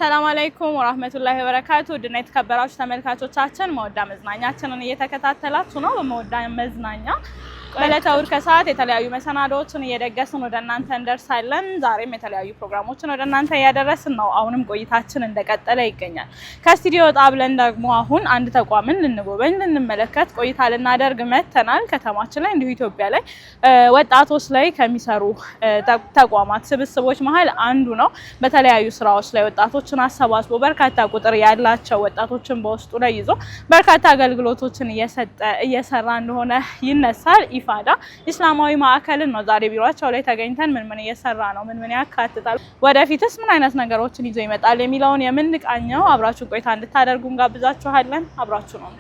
السلام عليكم ورحمة الله وبركاته. دنيت كبراش ተመልካቾቻችን መወዳ መዝናኛችንን እየተከታተላችሁ ነው። በመወዳ መዝናኛ በለታውር ከሰዓት የተለያዩ መሰናዶዎችን እየደገስን ወደ እናንተ እንደርሳለን። ዛሬም የተለያዩ ፕሮግራሞችን ወደ እናንተ ያደረስን ነው። አሁንም ቆይታችን እንደቀጠለ ይገኛል። ከስቱዲዮ ወጣ ብለን ደግሞ አሁን አንድ ተቋምን ልንጎበኝ ልንመለከት ቆይታ ልናደርግ መተናል። ከተማችን ላይ እንዲሁ ኢትዮጵያ ላይ ወጣቶች ላይ ከሚሰሩ ተቋማት ስብስቦች መሃል አንዱ ነው። በተለያዩ ስራዎች ላይ ወጣቶችን አሰባስቦ በርካታ ቁጥር ያላቸው ወጣቶችን በውስጡ ላይ ይዞ በርካታ አገልግሎቶችን እየሰራ እንደሆነ ይነሳል። ኢፋዳ ኢስላማዊ ማዕከልን ነው ዛሬ ቢሮአቸው ላይ ተገኝተን ምን እየሰራ ነው ምን ያካትታል ወደፊትስ ምን አይነት ነገሮችን ይዞ ይመጣል የሚለውን የምንቃኘው አብራችሁ ቆይታ እንድታደርጉ እንጋብዛችኋለን። አብራችሁ ነው።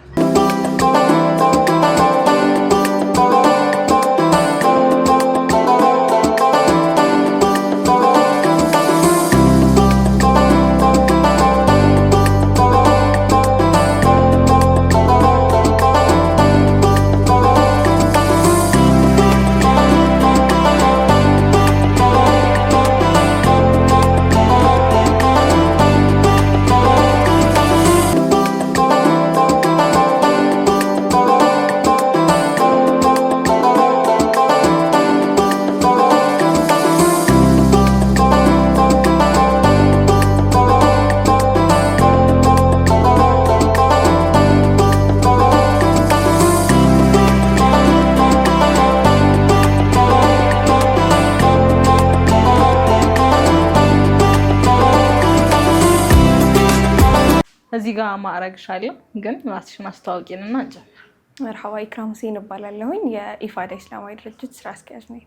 እዚህ ጋር ማዕረግሻለሁ ግን ራስሽን አስተዋውቂንና እንጀምር። መርሐባ ኢክራም ሁሴን እባላለሁኝ የኢፋዳ ኢስላማዊ ድርጅት ስራ አስኪያጅ ነኝ።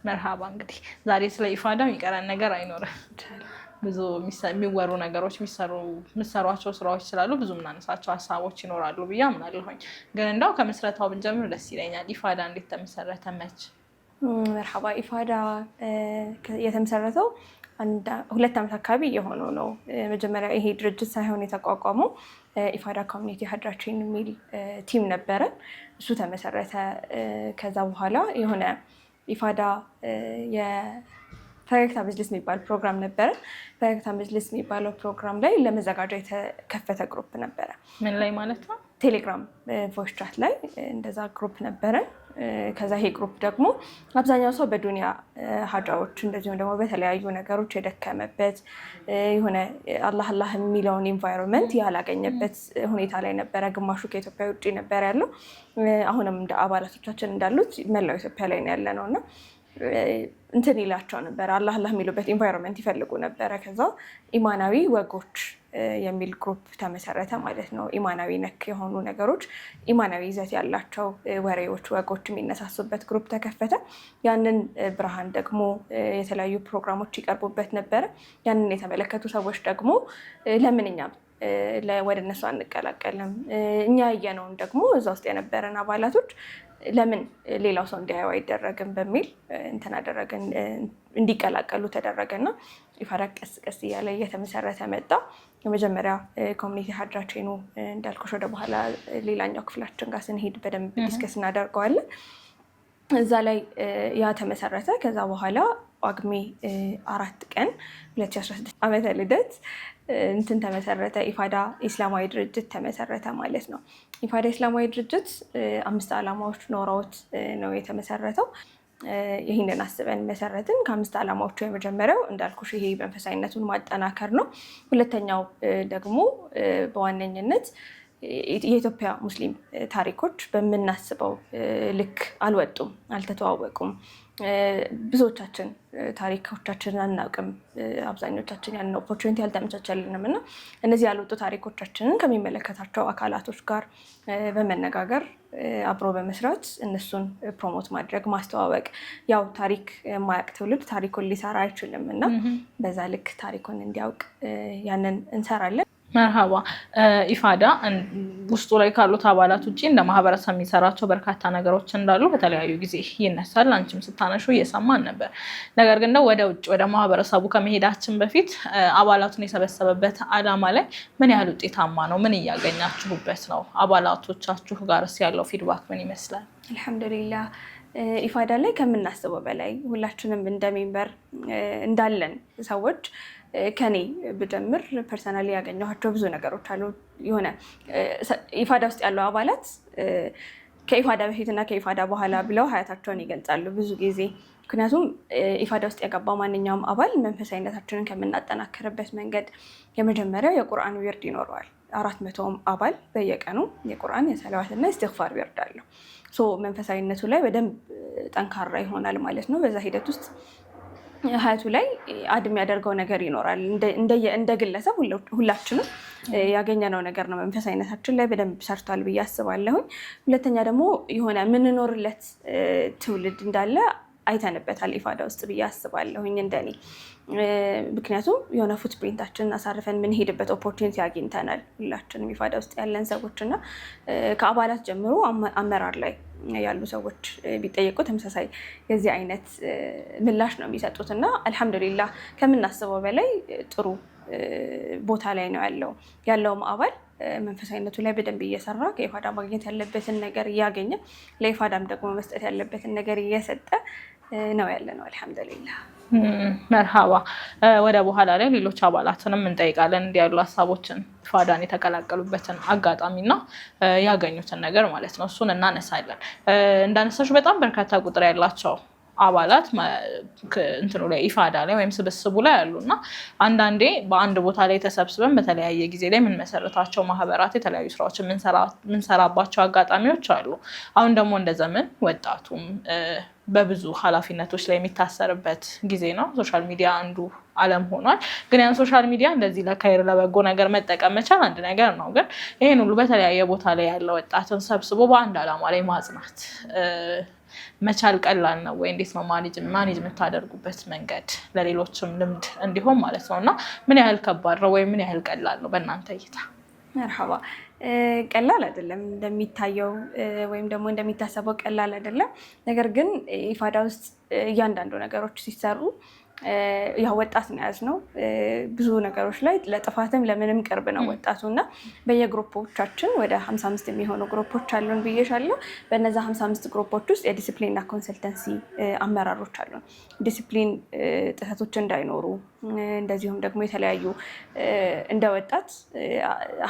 መርሐባ። እንግዲህ ዛሬ ስለ ኢፋዳ የሚቀረን ነገር አይኖርም። ብዙ የሚወሩ ነገሮች የሚሰሯቸው ስራዎች ስላሉ ብዙ ምናነሳቸው ሀሳቦች ይኖራሉ ብዬ አምናለሁኝ። ግን እንደው ከምስረታው ብንጀምር ደስ ይለኛል። ኢፋዳ እንዴት ተመሰረተ? መች? መርሐባ። ኢፋዳ የተመሰረተው 2 ዓመት አካባቢ የሆነው ነው። መጀመሪያ ይሄ ድርጅት ሳይሆን የተቋቋመው ኢፋዳ ኮሚኒቲ ሀድራችን የሚል ቲም ነበረ። እሱ ተመሰረተ። ከዛ በኋላ የሆነ ኢፋዳ የፈገግታ መጅልስ የሚባል ፕሮግራም ነበረ። ፈገግታ መጅልስ የሚባለው ፕሮግራም ላይ ለመዘጋጃ የተከፈተ ግሩፕ ነበረ። ምን ላይ ማለት ነው? ቴሌግራም ቮይስ ቻት ላይ እንደዛ ግሩፕ ነበረ። ከዛ ይሄ ግሩፕ ደግሞ አብዛኛው ሰው በዱንያ ሀጃዎች እንደዚሁም ደግሞ በተለያዩ ነገሮች የደከመበት የሆነ አላህ የሚለውን ኢንቫይሮንመንት ያላገኘበት ሁኔታ ላይ ነበረ። ግማሹ ከኢትዮጵያ ውጭ ነበር ያለው። አሁንም እንደ አባላቶቻችን እንዳሉት መላው ኢትዮጵያ ላይ ነው ያለ ነው እና እንትን ይላቸው ነበር። አላህ የሚሉበት ኢንቫይሮንመንት ይፈልጉ ነበረ። ከዛ ኢማናዊ ወጎች የሚል ግሩፕ ተመሰረተ ማለት ነው። ኢማናዊ ነክ የሆኑ ነገሮች፣ ኢማናዊ ይዘት ያላቸው ወሬዎች፣ ወጎች የሚነሳሱበት ግሩፕ ተከፈተ። ያንን ብርሃን ደግሞ የተለያዩ ፕሮግራሞች ይቀርቡበት ነበረ። ያንን የተመለከቱ ሰዎች ደግሞ ለምን እኛም ወደ እነሱ አንቀላቀልም፣ እኛ ያየነውን ደግሞ እዛ ውስጥ የነበረን አባላቶች ለምን ሌላው ሰው እንዲያየው አይደረግም በሚል እንትን አደረገን፣ እንዲቀላቀሉ ተደረገና ኢፋዳ ቀስ ቀስ እያለ እየተመሰረተ መጣ። የመጀመሪያ ኮሚኒቲ ሀድራችን እንዳልኩሽ ወደ በኋላ ሌላኛው ክፍላችን ጋር ስንሄድ በደንብ ዲስከስ እናደርገዋለን። እዛ ላይ ያ ተመሰረተ። ከዛ በኋላ ጳጉሜ 4 ቀን 2016 ዓመተ ልደት እንትን ተመሰረተ። ኢፋዳ ኢስላማዊ ድርጅት ተመሰረተ ማለት ነው። ኢፋዳ ኢስላማዊ ድርጅት 5 ዓላማዎች ኖረውት ነው የተመሰረተው። ይህንን አስበን መሰረትን። ከ5 ዓላማዎቹ የመጀመሪያው እንዳልኩሽ ይሄ መንፈሳዊነቱን ማጠናከር ነው። ሁለተኛው ደግሞ በዋነኝነት የኢትዮጵያ ሙስሊም ታሪኮች በምናስበው ልክ አልወጡም፣ አልተተዋወቁም። ብዙዎቻችን ታሪኮቻችንን አናውቅም። አብዛኞቻችን ያን ኦፖርቹኒቲ አልተመቻቸልንም እና እነዚህ ያልወጡ ታሪኮቻችንን ከሚመለከታቸው አካላቶች ጋር በመነጋገር አብሮ በመስራት እነሱን ፕሮሞት ማድረግ፣ ማስተዋወቅ። ያው ታሪክ የማያውቅ ትውልድ ታሪኩን ሊሰራ አይችልም እና በዛ ልክ ታሪኩን እንዲያውቅ ያንን እንሰራለን። መርሐባ። ኢፋዳ ውስጡ ላይ ካሉት አባላት ውጪ እንደ ማህበረሰብ የሚሰራቸው በርካታ ነገሮች እንዳሉ በተለያዩ ጊዜ ይነሳል። አንቺም ስታነሹ እየሰማን ነበር። ነገር ግን ወደ ውጭ ወደ ማህበረሰቡ ከመሄዳችን በፊት አባላቱን የሰበሰበበት ዓላማ ላይ ምን ያህል ውጤታማ ነው? ምን እያገኛችሁበት ነው? አባላቶቻችሁ ጋርስ ያለው ፊድባክ ምን ይመስላል? አልሐምዱሊላህ ኢፋዳ ላይ ከምናስበው በላይ ሁላችንም እንደ ሜምበር እንዳለን ሰዎች ከኔ ብጀምር ፐርሰናሊ ያገኘኋቸው ብዙ ነገሮች አሉ። የሆነ ኢፋዳ ውስጥ ያለው አባላት ከኢፋዳ በፊትና ከኢፋዳ በኋላ ብለው ሀያታቸውን ይገልጻሉ ብዙ ጊዜ። ምክንያቱም ኢፋዳ ውስጥ የገባው ማንኛውም አባል መንፈሳዊነታችንን ከምናጠናክርበት መንገድ የመጀመሪያው የቁርአን ዊርድ ይኖረዋል። 400 አባል በየቀኑ የቁርአን የሰላዋትና የእስትግፋር ዊርድ አለው። መንፈሳዊነቱ ላይ በደንብ ጠንካራ ይሆናል ማለት ነው። በዛ ሂደት ውስጥ ሀያቱ ላይ አድም ያደርገው ነገር ይኖራል። እንደ ግለሰብ ሁላችንም ያገኘነው ነገር ነው። መንፈሳዊነታችን ላይ በደንብ ሰርቷል ብዬ አስባለሁኝ። ሁለተኛ ደግሞ የሆነ የምንኖርለት ትውልድ እንዳለ አይተንበታል ኢፋዳ ውስጥ ብዬ አስባለሁኝ እንደኔ። ምክንያቱም የሆነ ፉትፕሪንታችንን አሳርፈን የምንሄድበት ኦፖርቹኒቲ አግኝተናል ሁላችንም ኢፋዳ ውስጥ ያለን ሰዎች እና ከአባላት ጀምሮ አመራር ላይ ያሉ ሰዎች ቢጠየቁ ተመሳሳይ የዚህ አይነት ምላሽ ነው የሚሰጡት እና አልሐምዱሊላህ ከምናስበው በላይ ጥሩ ቦታ ላይ ነው ያለውም አባል መንፈሳዊነቱ ላይ በደንብ እየሰራ ከኢፋዳ ማግኘት ያለበትን ነገር እያገኘ ለኢፋዳም ደግሞ መስጠት ያለበትን ነገር እየሰጠ ነው ያለ ነው። አልሐምዱሊላህ። መርሃባ። ወደ በኋላ ላይ ሌሎች አባላትንም እንጠይቃለን እንዲህ ያሉ ሀሳቦችን ኢፋዳን የተቀላቀሉበትን አጋጣሚና ያገኙትን ነገር ማለት ነው። እሱን እናነሳለን። እንዳነሳሽ በጣም በርካታ ቁጥር ያላቸው አባላት እንትኑ ላይ ኢፋዳ ላይ ወይም ስብስቡ ላይ አሉና አንዳንዴ በአንድ ቦታ ላይ ተሰብስበን በተለያየ ጊዜ ላይ የምንመሰርታቸው ማህበራት የተለያዩ ስራዎችን የምንሰራባቸው አጋጣሚዎች አሉ። አሁን ደግሞ እንደ ዘመን ወጣቱም በብዙ ኃላፊነቶች ላይ የሚታሰርበት ጊዜ ነው። ሶሻል ሚዲያ አንዱ ዓለም ሆኗል። ግን ያን ሶሻል ሚዲያ እንደዚህ ለካይር ለበጎ ነገር መጠቀም መቻል አንድ ነገር ነው። ግን ይሄን ሁሉ በተለያየ ቦታ ላይ ያለ ወጣትን ሰብስቦ በአንድ ዓላማ ላይ ማጽናት መቻል ቀላል ነው ወይ? እንዴት ነው ማኔጅ የምታደርጉበት መንገድ ለሌሎችም ልምድ እንዲሆን ማለት ነው? እና ምን ያህል ከባድ ነው ወይ ምን ያህል ቀላል ነው በእናንተ እይታ? መርሐባ። ቀላል አይደለም እንደሚታየው ወይም ደግሞ እንደሚታሰበው ቀላል አይደለም። ነገር ግን ኢፋዳ ውስጥ እያንዳንዱ ነገሮች ሲሰሩ ያው ወጣት ነው ያዝነው ብዙ ነገሮች ላይ ለጥፋትም ለምንም ቅርብ ነው ወጣቱ እና በየግሩፖቻችን ወደ 55 የሚሆኑ ግሩፖች አሉን ብዬሻለሁ። በነዛ 55 ግሩፖች ውስጥ የዲሲፕሊን እና ኮንሰልተንሲ አመራሮች አሉን። ዲሲፕሊን ጥሰቶች እንዳይኖሩ እንደዚሁም ደግሞ የተለያዩ እንደ ወጣት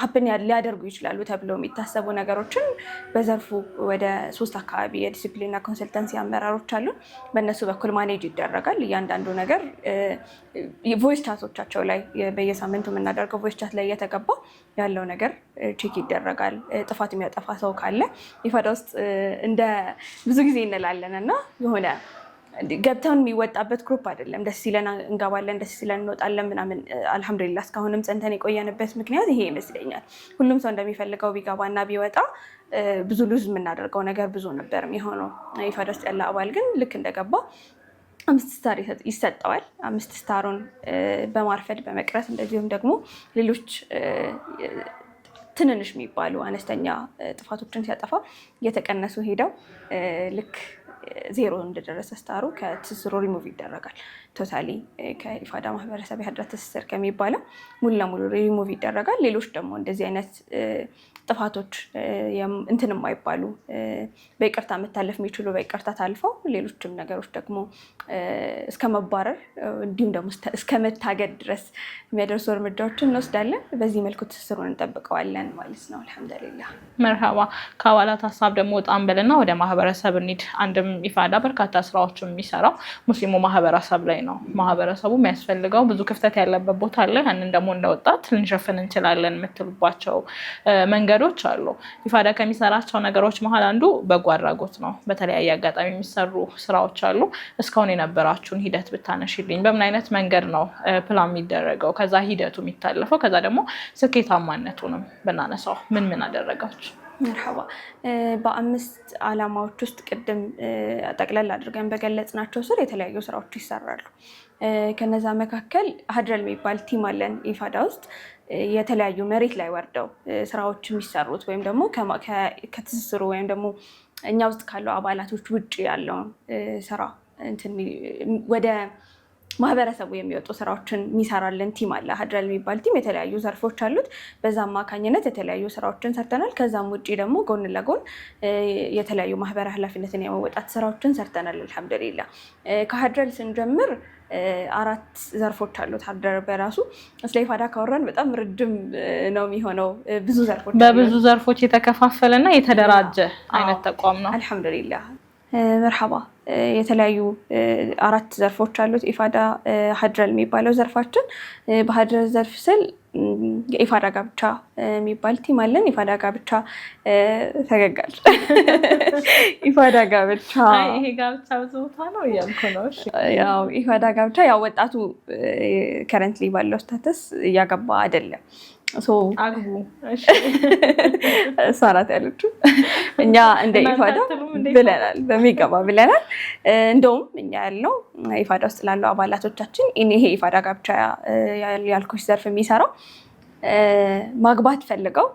ሀፕን ሊያደርጉ ይችላሉ ተብለው የሚታሰቡ ነገሮችን በዘርፉ ወደ 3 አካባቢ የዲሲፕሊን እና ኮንሰልተንሲ አመራሮች አሉን። በእነሱ በኩል ማኔጅ ይደረጋል እያንዳንዱ ነገር። ቮይስ ቻቶቻቸው ላይ በየሳምንቱ የምናደርገው ቮይስ ቻት ላይ እየተገባ ያለው ነገር ቼክ ይደረጋል። ጥፋት የሚያጠፋ ሰው ካለ ኢፋዳ ውስጥ እንደ ብዙ ጊዜ እንላለን እና የሆነ ገብተውን የሚወጣበት ግሩፕ አይደለም። ደስ ሲለን እንገባለን፣ ደስ ሲለን እንወጣለን ምናምን። አልሐምዱሊላህ እስካሁንም ጸንተን የቆየንበት ምክንያት ይሄ ይመስለኛል። ሁሉም ሰው እንደሚፈልገው ቢገባና ቢወጣ ብዙ ሉዝ የምናደርገው ነገር ብዙ ነበር የሚሆነው። ኢፋዳ ውስጥ ያለ አባል ግን ልክ እንደገባ 5 ስታር ይሰጠዋል። 5 ስታሩን በማርፈድ በመቅረት እንደዚሁም ደግሞ ሌሎች ትንንሽ የሚባሉ አነስተኛ ጥፋቶችን ሲያጠፋ እየተቀነሱ ሄደው ልክ 0 እንደደረሰ ስታሩ ከትስስሩ ሪሙቭ ይደረጋል። ቶታሊ ከኢፋዳ ማህበረሰብ የሀድራ ትስስር ከሚባለው ሙሉ ለሙሉ ሪሙቭ ይደረጋል። ሌሎች ደግሞ እንደዚህ አይነት ጥፋቶች እንትን የማይባሉ በይቅርታ መታለፍ የሚችሉ በይቅርታ ታልፈው ሌሎችም ነገሮች ደግሞ እስከ መባረር እንዲሁም ደግሞ እስከ መታገድ ድረስ የሚያደርሱ እርምጃዎችን እንወስዳለን። በዚህ መልኩ ትስስሩን እንጠብቀዋለን ማለት ነው። አልሐምዱሊላህ። መርሃባ። ከአባላት ሀሳብ ደግሞ ወጣን በልና ወደ ማህበረሰብ እንሂድ። አንድም ኢፋዳ በርካታ ስራዎችን የሚሰራው ሙስሊሙ ማህበረሰብ ላይ ነው። ማህበረሰቡ የሚያስፈልገው ብዙ ክፍተት ያለበት ቦታ አለ። ያንን ደግሞ እንደወጣት ልንሸፍን እንችላለን የምትሉባቸው መንገዶች አሉ። ኢፋዳ ከሚሰራቸው ነገሮች መሀል አንዱ በጎ አድራጎት ነው። በተለያየ አጋጣሚ የሚሰሩ ስራዎች አሉ። እስካሁን የነበራችሁን ሂደት ብታነሽልኝ። በምን አይነት መንገድ ነው ፕላን የሚደረገው? ከዛ ሂደቱ የሚታለፈው፣ ከዛ ደግሞ ስኬታማነቱንም ብናነሳው ምን አደረጋችሁ? መርሐባ። በ5 ዓላማዎች ውስጥ ቅድም ጠቅለል አድርገን በገለጽናቸው ስር የተለያዩ ስራዎች ይሰራሉ። ከነዛ መካከል ሀድረል የሚባል ቲም አለን ኢፋዳ ውስጥ። የተለያዩ መሬት ላይ ወርደው ስራዎች የሚሰሩት ወይም ደግሞ ከትስስሩ ወይም ደግሞ እኛ ውስጥ ካለው አባላቶች ውጭ ያለውን ስራ ወደ ማህበረሰቡ የሚወጡ ስራዎችን የሚሰራልን ቲም አለ። ሀድረል የሚባል ቲም የተለያዩ ዘርፎች አሉት። በዛ አማካኝነት የተለያዩ ስራዎችን ሰርተናል። ከዛም ውጭ ደግሞ ጎን ለጎን የተለያዩ ማህበራዊ ኃላፊነትን የመወጣት ስራዎችን ሰርተናል። አልሐምዱሊላህ። ከሀድረል ስንጀምር 4 ዘርፎች አሉት ሀድረል በራሱ። ስለ ኢፋዳ ካወራን በጣም ረጅም ነው የሚሆነው። ብዙ ዘርፎች በብዙ ዘርፎች የተከፋፈለና የተደራጀ አይነት ተቋም ነው። አልሐምዱሊላህ። መርሐባ። የተለያዩ 4 ዘርፎች አሉት ኢፋዳ ሀድረል የሚባለው ዘርፋችን። በሀድረል ዘርፍ ስል የኢፋዳ ጋብቻ የሚባል ቲም አለን። ኢፋዳ ጋብቻ ተገጋል ኢፋዳ ጋብቻ ይሄ ጋብቻ ብዙ ቦታ ነው እያልኩ ነው። ያው ኢፋዳ ጋብቻ ያው ወጣቱ ከረንትሊ ባለው ስታተስ እያገባ አይደለም። አግቡ እሷ ናት ያለችው። እኛ እንደ ኢፋዳ ብለናል፣ በሚገባ ብለናል። እንደውም እኛ ያልነው ኢፋዳ ውስጥ ላሉ አባላቶቻችን ይሄ ኢፋዳ ጋብቻ ያልኩሽ ዘርፍ የሚሰራው ማግባት ፈልገው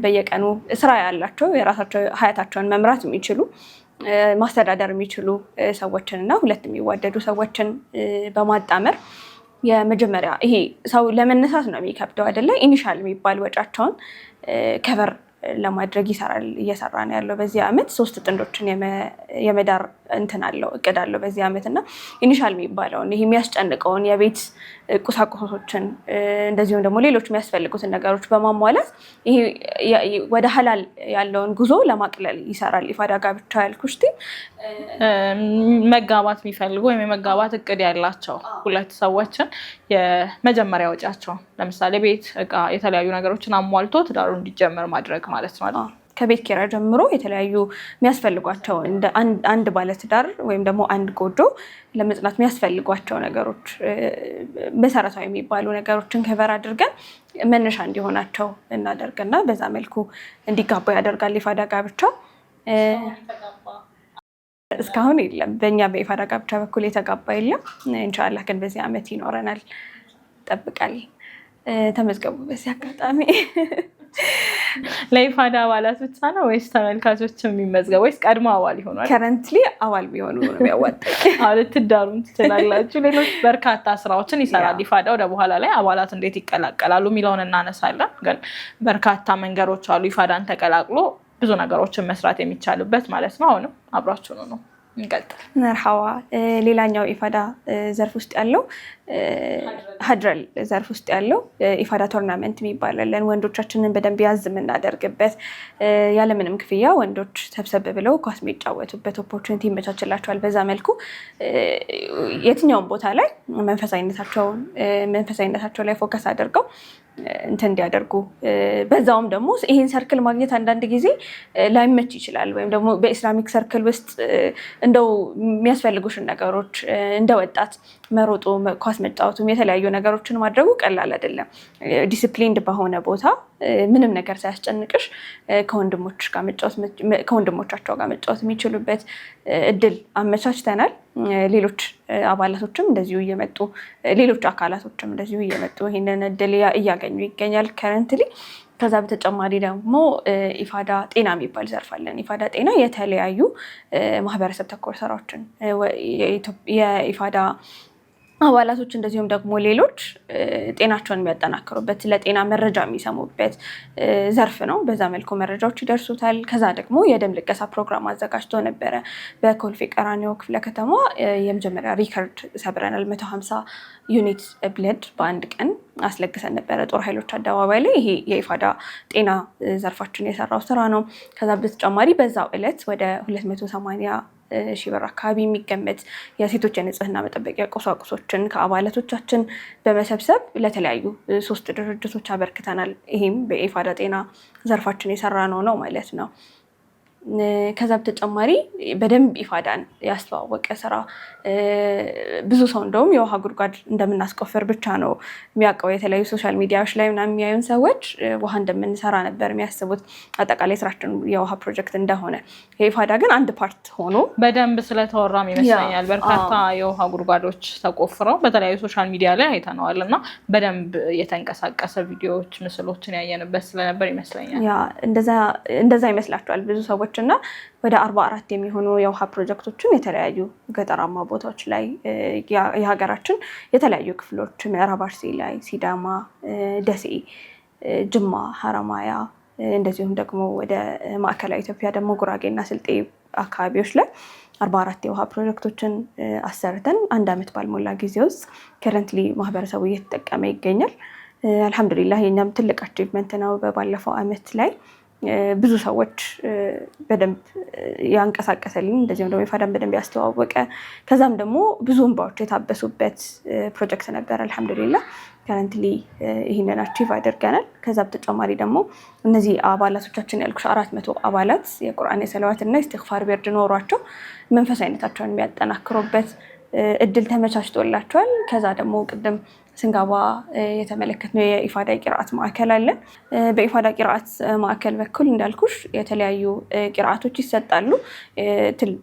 በየቀኑ ስራ ያላቸው የራሳቸው ሀያታቸውን መምራት የሚችሉ ማስተዳደር የሚችሉ ሰዎችን እና 2 የሚዋደዱ ሰዎችን በማጣመር የመጀመሪያ ይሄ ሰው ለመነሳት ነው የሚከብደው አይደለ? ኢኒሻል የሚባል ወጫቸውን ከቨር ለማድረግ እየሰራ ነው ያለው። በዚህ ዓመት 3 ጥንዶችን የመዳር እንትን አለው እቅድ አለው በዚህ ዓመት እና ኢኒሻል የሚባለውን ይሄ የሚያስጨንቀውን የቤት ቁሳቁሶችን እንደዚሁም ደግሞ ሌሎች የሚያስፈልጉትን ነገሮች በማሟላት ይሄ ወደ ሀላል ያለውን ጉዞ ለማቅለል ይሰራል ኢፋዳ ጋብቻ ያልኩሽ ቲም። መጋባት የሚፈልጉ ወይም የመጋባት እቅድ ያላቸው 2 ሰዎችን የመጀመሪያ ወጪያቸው ለምሳሌ ቤት፣ እቃ፣ የተለያዩ ነገሮችን አሟልቶ ትዳሩ እንዲጀመር ማድረግ ማለት ነው። ከቤት ኪራይ ጀምሮ የተለያዩ የሚያስፈልጓቸው እንደ አንድ ባለትዳር ወይም ደግሞ አንድ ጎጆ ለመጽናት የሚያስፈልጓቸው ነገሮች መሰረታዊ የሚባሉ ነገሮችን ከቨር አድርገን መነሻ እንዲሆናቸው እናደርግና በዛ መልኩ እንዲጋባ ያደርጋል ኢፋዳ ጋብቻ። እስካሁን የለም፣ በእኛ በኢፋዳ ጋብቻ በኩል የተጋባ የለም። ኢንሻአላህ ግን በዚህ ዓመት ይኖረናል ጠብቃል። ተመዝገቡ በዚህ አጋጣሚ። ለኢፋዳ አባላት ብቻ ነው ወይስ ተመልካቾች የሚመዝገቡ ወይስ ቀድሞ አባል ይሆናል? ከረንትሊ አባል ቢሆኑ ነው የሚያዋጣኝ። ልትዳሩም ትችላላችሁ። ሌሎች በርካታ ስራዎችን ይሰራል ኢፋዳ። ወደ በኋላ ላይ አባላት እንዴት ይቀላቀላሉ የሚለውን እናነሳለን። ግን በርካታ መንገዶች አሉ ኢፋዳን ተቀላቅሎ ብዙ ነገሮችን መስራት የሚቻልበት ማለት ነው። አሁንም አብራችሁ ነው እንቀጥል። መርሐባ። ሌላኛው ኢፋዳ ዘርፍ ውስጥ ያለው ሀድረል ዘርፍ ውስጥ ያለው ኢፋዳ ቶርናመንት የሚባላለን ወንዶቻችንን በደንብ ያዝ የምናደርግበት ያለምንም ክፍያ ወንዶች ሰብሰብ ብለው ኳስ የሚጫወቱበት ኦፖርቹኒቲ ይመቻችላቸዋል። በዛ መልኩ የትኛውም ቦታ ላይ መንፈሳዊነታቸው ላይ ፎከስ አድርገው እንትን እንዲያደርጉ በዛውም ደግሞ ይሄን ሰርክል ማግኘት አንዳንድ ጊዜ ላይመች ይችላል። ወይም ደግሞ በኢስላሚክ ሰርክል ውስጥ እንደው የሚያስፈልጉሽን ነገሮች እንደ ወጣት መሮጡ፣ ኳስ መጫወቱም የተለያዩ ነገሮችን ማድረጉ ቀላል አይደለም። ዲስፕሊንድ በሆነ ቦታ ምንም ነገር ሳያስጨንቅሽ ከወንድሞቻቸው ጋር መጫወት የሚችሉበት እድል አመቻችተናል። ሌሎች አባላቶችም እንደዚሁ እየመጡ ሌሎች አካላቶችም እንደዚሁ እየመጡ ይህንን እድል እያገኙ ይገኛል ከረንትሊ። ከዛ በተጨማሪ ደግሞ ኢፋዳ ጤና የሚባል ዘርፍ አለን። ኢፋዳ ጤና የተለያዩ ማህበረሰብ ተኮር ስራዎችን የኢፋዳ አባላቶች እንደዚሁም ደግሞ ሌሎች ጤናቸውን የሚያጠናክሩበት ለጤና መረጃ የሚሰሙበት ዘርፍ ነው። በዛ መልኩ መረጃዎች ይደርሱታል። ከዛ ደግሞ የደም ልገሳ ፕሮግራም አዘጋጅቶ ነበረ። በኮልፌ ቀራኒዮ ክፍለ ከተማ የመጀመሪያ ሪከርድ ሰብረናል። 150 ዩኒት ብለድ በአንድ ቀን አስለግሰን ነበረ ጦር ኃይሎች አደባባይ ላይ። ይሄ የኢፋዳ ጤና ዘርፋችን የሰራው ስራ ነው። ከዛ በተጨማሪ በዛው ዕለት ወደ 280 ሺህ ብር አካባቢ የሚገመት የሴቶች የንጽህና መጠበቂያ ቁሳቁሶችን ከአባላቶቻችን በመሰብሰብ ለተለያዩ 3 ድርጅቶች አበርክተናል። ይህም በኢፋዳ ጤና ዘርፋችን የሰራ ነው ማለት ነው። ከዛ በተጨማሪ በደንብ ኢፋዳን ያስተዋወቀ ስራ ብዙ ሰው እንደውም የውሃ ጉድጓድ እንደምናስቆፍር ብቻ ነው የሚያውቀው። የተለያዩ ሶሻል ሚዲያዎች ላይ ምናምን የሚያዩን ሰዎች ውሃ እንደምንሰራ ነበር የሚያስቡት። አጠቃላይ ስራችን የውሃ ፕሮጀክት እንደሆነ የኢፋዳ ግን አንድ ፓርት ሆኖ በደንብ ስለተወራም ይመስለኛል በርካታ የውሃ ጉድጓዶች ተቆፍረው በተለያዩ ሶሻል ሚዲያ ላይ አይተነዋል እና በደንብ የተንቀሳቀሰ ቪዲዮዎች፣ ምስሎችን ያየንበት ስለነበር ይመስለኛል። እንደዛ ይመስላቸዋል ብዙ ሰዎች እና ወደ 44 የሚሆኑ የውሃ ፕሮጀክቶችን የተለያዩ ገጠራማ ቦታዎች ላይ የሀገራችን የተለያዩ ክፍሎች ምዕራብ አርሲ ላይ፣ ሲዳማ፣ ደሴ፣ ጅማ፣ ሀረማያ እንደዚሁም ደግሞ ወደ ማዕከላዊ ኢትዮጵያ ደግሞ ጉራጌና ስልጤ አካባቢዎች ላይ 44 የውሃ ፕሮጀክቶችን አሰርተን 1 ዓመት ባልሞላ ጊዜ ውስጥ ከረንትሊ ማህበረሰቡ እየተጠቀመ ይገኛል። አልሐምዱሊላህ የኛም ትልቅ አቺቭመንት ነው። ባለፈው ዓመት ላይ ብዙ ሰዎች በደንብ ያንቀሳቀሰልን እንደዚሁም ደግሞ ኢፋዳን በደንብ ያስተዋወቀ ከዛም ደግሞ ብዙ እንባዎች የታበሱበት ፕሮጀክት ነበር። አልሐምዱሊላህ ከረንትሊ ይህንን አቺቭ አድርገናል። ከዛ በተጨማሪ ደግሞ እነዚህ አባላቶቻችን ያልኩሽ 400 አባላት የቁርአን የሰለዋት እና ኢስቲግፋር ቢርድ ኖሯቸው መንፈሳዊነታቸውን የሚያጠናክሩበት እድል ተመቻችቶላቸዋል። ከዛ ደግሞ ቅድም ስንገባ የተመለከትነው የኢፋዳ ቂርአት ማዕከል አለ። በኢፋዳ ቂርአት ማዕከል በኩል እንዳልኩሽ የተለያዩ ቂርአቶች ይሰጣሉ።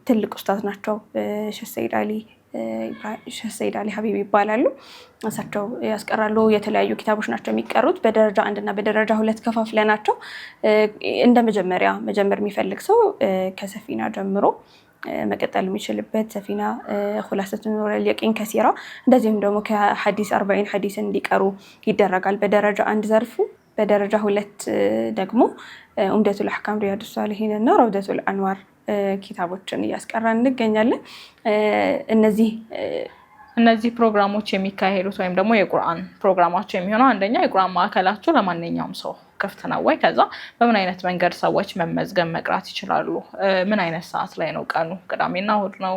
ትልቅ ኡስታዝ ናቸው። ሼህ ሰይድ አሊ ሀቢብ ይባላሉ። እሳቸው ያስቀራሉ። የተለያዩ ኪታቦች ናቸው የሚቀሩት። በደረጃ 1 እና በደረጃ 2 ከፋፍለናቸው እንደ መጀመር የሚፈልግ ሰው ከሰፊና ጀምሮ መቀጠል የሚችልበት ሰፊና ሁላሰቱ ኑረል የቂን ከሲራ እንደዚህም ደግሞ ከሐዲስ 40 ሐዲስ እንዲቀሩ ይደረጋል በደረጃ 1 ዘርፉ። በደረጃ 2 ደግሞ ኡምደቱል አህካም ሪያዱስ ሷሊሂን እና ረውደቱል አንዋር ኪታቦችን እያስቀራን እንገኛለን። እነዚህ ፕሮግራሞች የሚካሄዱት ወይም ደግሞ የቁርአን ፕሮግራማቸው የሚሆነው አንደኛ የቁርአን ማዕከላቸው ለማንኛውም ሰው ክፍት ነው ወይ? ከዛ በምን አይነት መንገድ ሰዎች መመዝገብ መቅራት ይችላሉ? ምን አይነት ሰዓት ላይ ነው? ቀኑ ቅዳሜና እሁድ ነው?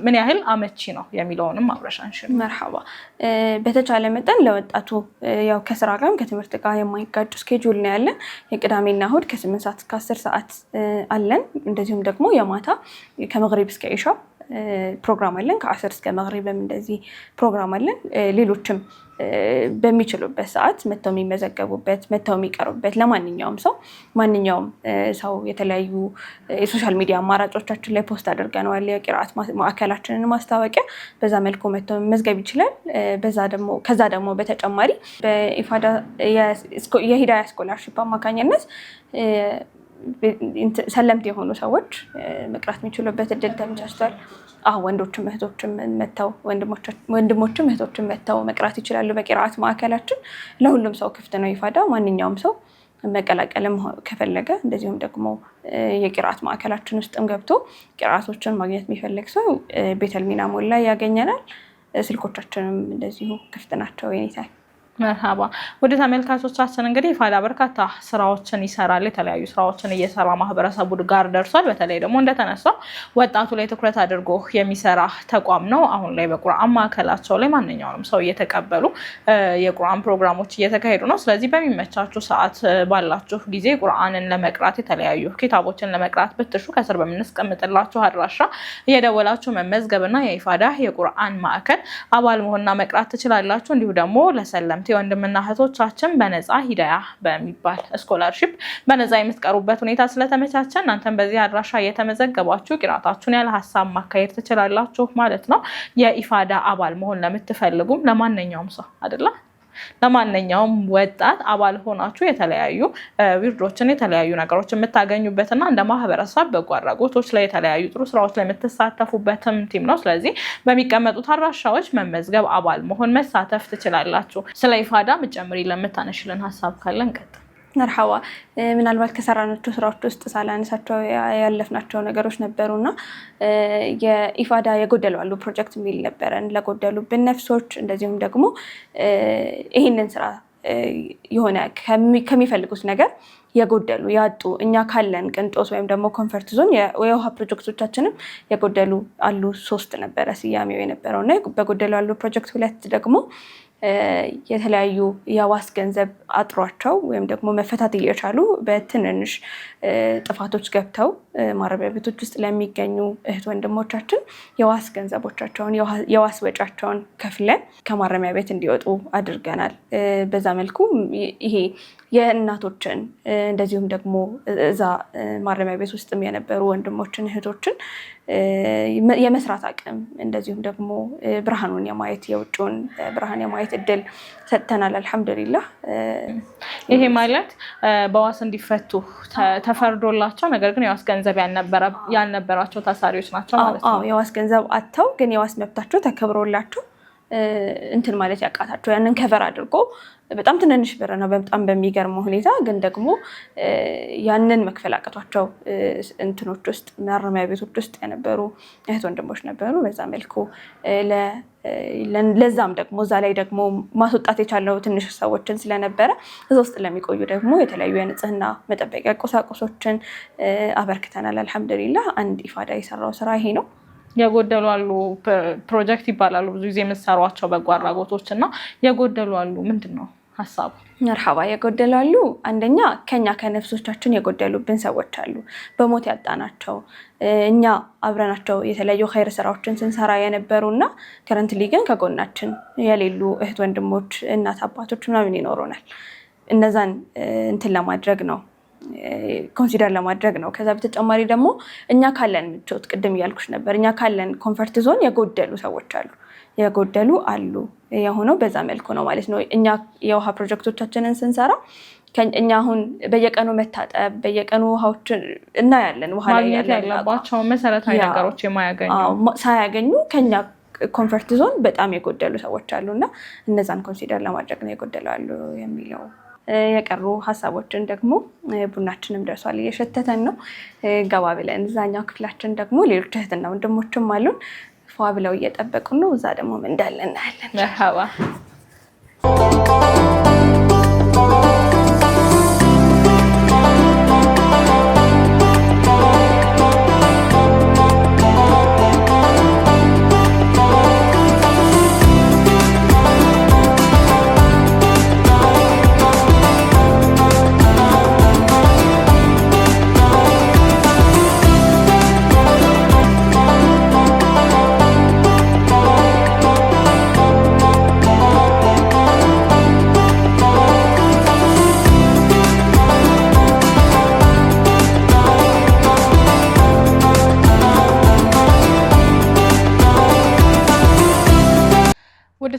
ምን ያህል አመቺ ነው የሚለውንም አብረሻንሽን። መርሐባ። በተቻለ መጠን ለወጣቱ ያው ከስራ ጋርም ከትምህርት ጋር የማይጋጭ ስኬጁል ነው ያለን። የቅዳሜና እሁድ ከ8 ሰዓት እስከ 10 ሰዓት አለን። እንደዚሁም ደግሞ የማታ ከመግሪብ እስከ ኢሻ ፕሮግራም አለን። ከ10 እስከ መግሪብም እንደዚህ ፕሮግራም አለን። ሌሎችም በሚችሉበት ሰዓት መተው የሚመዘገቡበት መተው የሚቀሩበት ለማንኛውም ሰው የተለያዩ የሶሻል ሚዲያ አማራጮቻችን ላይ ፖስት አድርገነዋል የቂርአት ማዕከላችንን ማስታወቂያ። በዛ መልኩ መተው መመዝገብ ይችላል። ከዛ ደግሞ በተጨማሪ በኢፋዳ የሂዳያ ስኮላርሺፕ አማካኝነት ሰለምት የሆኑ ሰዎች መቅራት የሚችሉበት እድል ተመቻችቷል። ወንዶችም እህቶችም መተው ወንድሞችም እህቶችም መተው መቅራት ይችላሉ። በቂርአት ማዕከላችን ለሁሉም ሰው ክፍት ነው ኢፋዳ። ማንኛውም ሰው መቀላቀልም ከፈለገ እንደዚሁም ደግሞ የቂርአት ማዕከላችን ውስጥም ገብቶ ቂርአቶችን ማግኘት የሚፈልግ ሰው ቤተልሚና ሞል ላይ ያገኘናል። ስልኮቻችንም እንደዚሁ ክፍት ናቸው። የኔታል መርሃባ። ወደ ተመልካቾቻችን እንግዲህ ኢፋዳ በርካታ ስራዎችን ይሰራል። የተለያዩ ስራዎችን እየሰራ ማህበረሰቡ ጋር ደርሷል። በተለይ ደግሞ እንደተነሳው ወጣቱ ላይ ትኩረት አድርጎ የሚሰራ ተቋም ነው። አሁን ላይ በቁርአን ማዕከላቸው ላይ ማንኛውንም ሰው እየተቀበሉ የቁርአን ፕሮግራሞች እየተካሄዱ ነው። ስለዚህ በሚመቻችሁ ሰዓት ባላችሁ ጊዜ ቁርአንን ለመቅራት የተለያዩ ኪታቦችን ለመቅራት ብትሹ ከስር በምናስቀምጥላችሁ አድራሻ እየደወላችሁ መመዝገብና የኢፋዳ የቁርአን ማዕከል አባል መሆንና መቅራት ትችላላችሁ። እንዲሁ ደግሞ ለሰለምት ወንድምና እህቶቻችን በነፃ ሂዳያ በሚባል ስኮላርሺፕ በነፃ የምትቀሩበት ሁኔታ ስለተመቻቸ እናንተም በዚህ አድራሻ እየተመዘገባችሁ ቂራታችሁን ያለ ሀሳብ ማካሄድ ትችላላችሁ ማለት ነው። የኢፋዳ አባል መሆን ለምትፈልጉም ለማንኛውም ሰው አይደለም ለማንኛውም ወጣት አባል ሆናችሁ የተለያዩ ዊርዶችን የተለያዩ ነገሮች የምታገኙበትና እንደ ማህበረሰብ በጎ አድራጎቶች ላይ የተለያዩ ጥሩ ስራዎች ላይ የምትሳተፉበትም ቲም ነው። ስለዚህ በሚቀመጡት አድራሻዎች መመዝገብ አባል መሆን መሳተፍ ትችላላችሁ። ስለ ኢፋዳ ምጨምሪ ለምታነሽልን ሀሳብ ካለን ቀጥ መርሐባ። ምናልባት ከሰራናቸው ስራዎች ውስጥ ሳላነሳቸው ያለፍናቸው ነገሮች ነበሩና የኢፋዳ የጎደሉ ፕሮጀክት የሚል ነበረን ለጎደሉብን ነፍሶች እንደዚሁም ደግሞ ይህንን ስራ የሆነ ከሚፈልጉት ነገር የጎደሉ ያጡ እኛ ካለን ቅንጦት ወይም ደግሞ ኮንፈርት ዞን የውሃ ፕሮጀክቶቻችንም የጎደሉ አሉ 3 ነበረ ስያሜው የነበረውና በጎደሉ አሉ ፕሮጀክት 2 ደግሞ የተለያዩ የዋስ ገንዘብ አጥሯቸው ወይም ደግሞ መፈታት እየቻሉ በትንንሽ ጥፋቶች ገብተው ማረሚያ ቤቶች ውስጥ ለሚገኙ እህት ወንድሞቻችን የዋስ ገንዘቦቻቸውን የዋስ ወጫቸውን ከፍለን ከማረሚያ ቤት እንዲወጡ አድርገናል። በዛ መልኩ ይሄ የእናቶችን እንደዚሁም ደግሞ እዛ ማረሚያ ቤት ውስጥም የነበሩ ወንድሞችን እህቶችን የመስራት አቅም እንደዚሁም ደግሞ ብርሃኑን የማየት የውጭውን ብርሃን የማየት እድል ሰጥተናል አልহামዱሊላህ ይሄ ማለት በዋስ እንዲፈቱ ተፈርዶላቸው ነገር ግን የዋስ ገንዘብ ያልነበራቸው ታሳሪዎች ናቸው ማለት ነው የዋስ ገንዘብ አጥተው ግን የዋስ መብታቸው ተከብሮላቸው እንትን ማለት ያቃታቸው ያንን ከቨር አድርጎ በጣም ትንንሽ ብር ነው በጣም በሚገርም ሁኔታ ግን ደግሞ ያንን መክፈል አቃቷቸው እንትኖች ውስጥ ማረሚያ ቤቶች ውስጥ የነበሩ እህት ወንድሞች ነበሩ በዛ መልኩ ለዛም ደግሞ እዛ ላይ ደግሞ ማስወጣት የቻለው ትንሽ ሰዎችን ስለነበረ እዛ ውስጥ ለሚቆዩ ደግሞ የተለያዩ የንጽህና መጠበቂያ ቁሳቁሶችን አበርክተናል አልহামዱሊላህ አንድ ኢፋዳ የሰራው ስራ ይሄ ነው የጎደሉ አሉ ፕሮጀክት ይባላሉ ብዙ ጊዜ የምትሰሯቸው በጎ አድራጎቶችና የጎደሉ አሉ ምንድነው ሐሳቡ መርሐባ የጎደሉ አሉ አንደኛ ከኛ ከነፍሶቻችን የጎደሉብን ሰዎች አሉ በሞት ያጣናቸው እኛ አብረናቸው የተለያዩ ኸይር ስራዎችን ስንሰራ የነበሩና ከረንትሊ ግን ከጎናችን የሌሉ እህት ወንድሞች እናት አባቶች ምናምን ይኖሩናል እነዛን እንትን ለማድረግ ነው ኮንሲደር ለማድረግ ነው ከዛ በተጨማሪ ደግሞ እኛ ካለን ምቾት ቅድም ያልኩሽ ነበር እኛ ካለን ኮምፎርት ዞን የጎደሉ ሰዎች አሉ የሆነው በዛ መልኩ ነው ማለት ነው እኛ የውሃ ፕሮጀክቶቻችንን ስንሰራ እኛ አሁን በየቀኑ መታጠብ በየቀኑ ውሃዎችን እናያለን ውሃ ላይ ያለባቸው መሰረታዊ ነገሮች ሳያገኙ ከኛ ኮምፎርት ዞን በጣም የጎደሉ ሰዎች አሉና እነዛን ኮንሲደር ለማድረግ ነው የጎደሉ የሚለው የቀሩ ሐሳቦችን ደግሞ ቡናችንም ደርሷል እየሸተተን ነው ገባ ብለን እዛኛው ክፍላችን ደግሞ ሌሎች እህትና ወንድሞችም አሉን ፏ ብለው እየጠበቁ ነው እዛ ደግሞ ምን እንዳለ እናያለን መርሐባ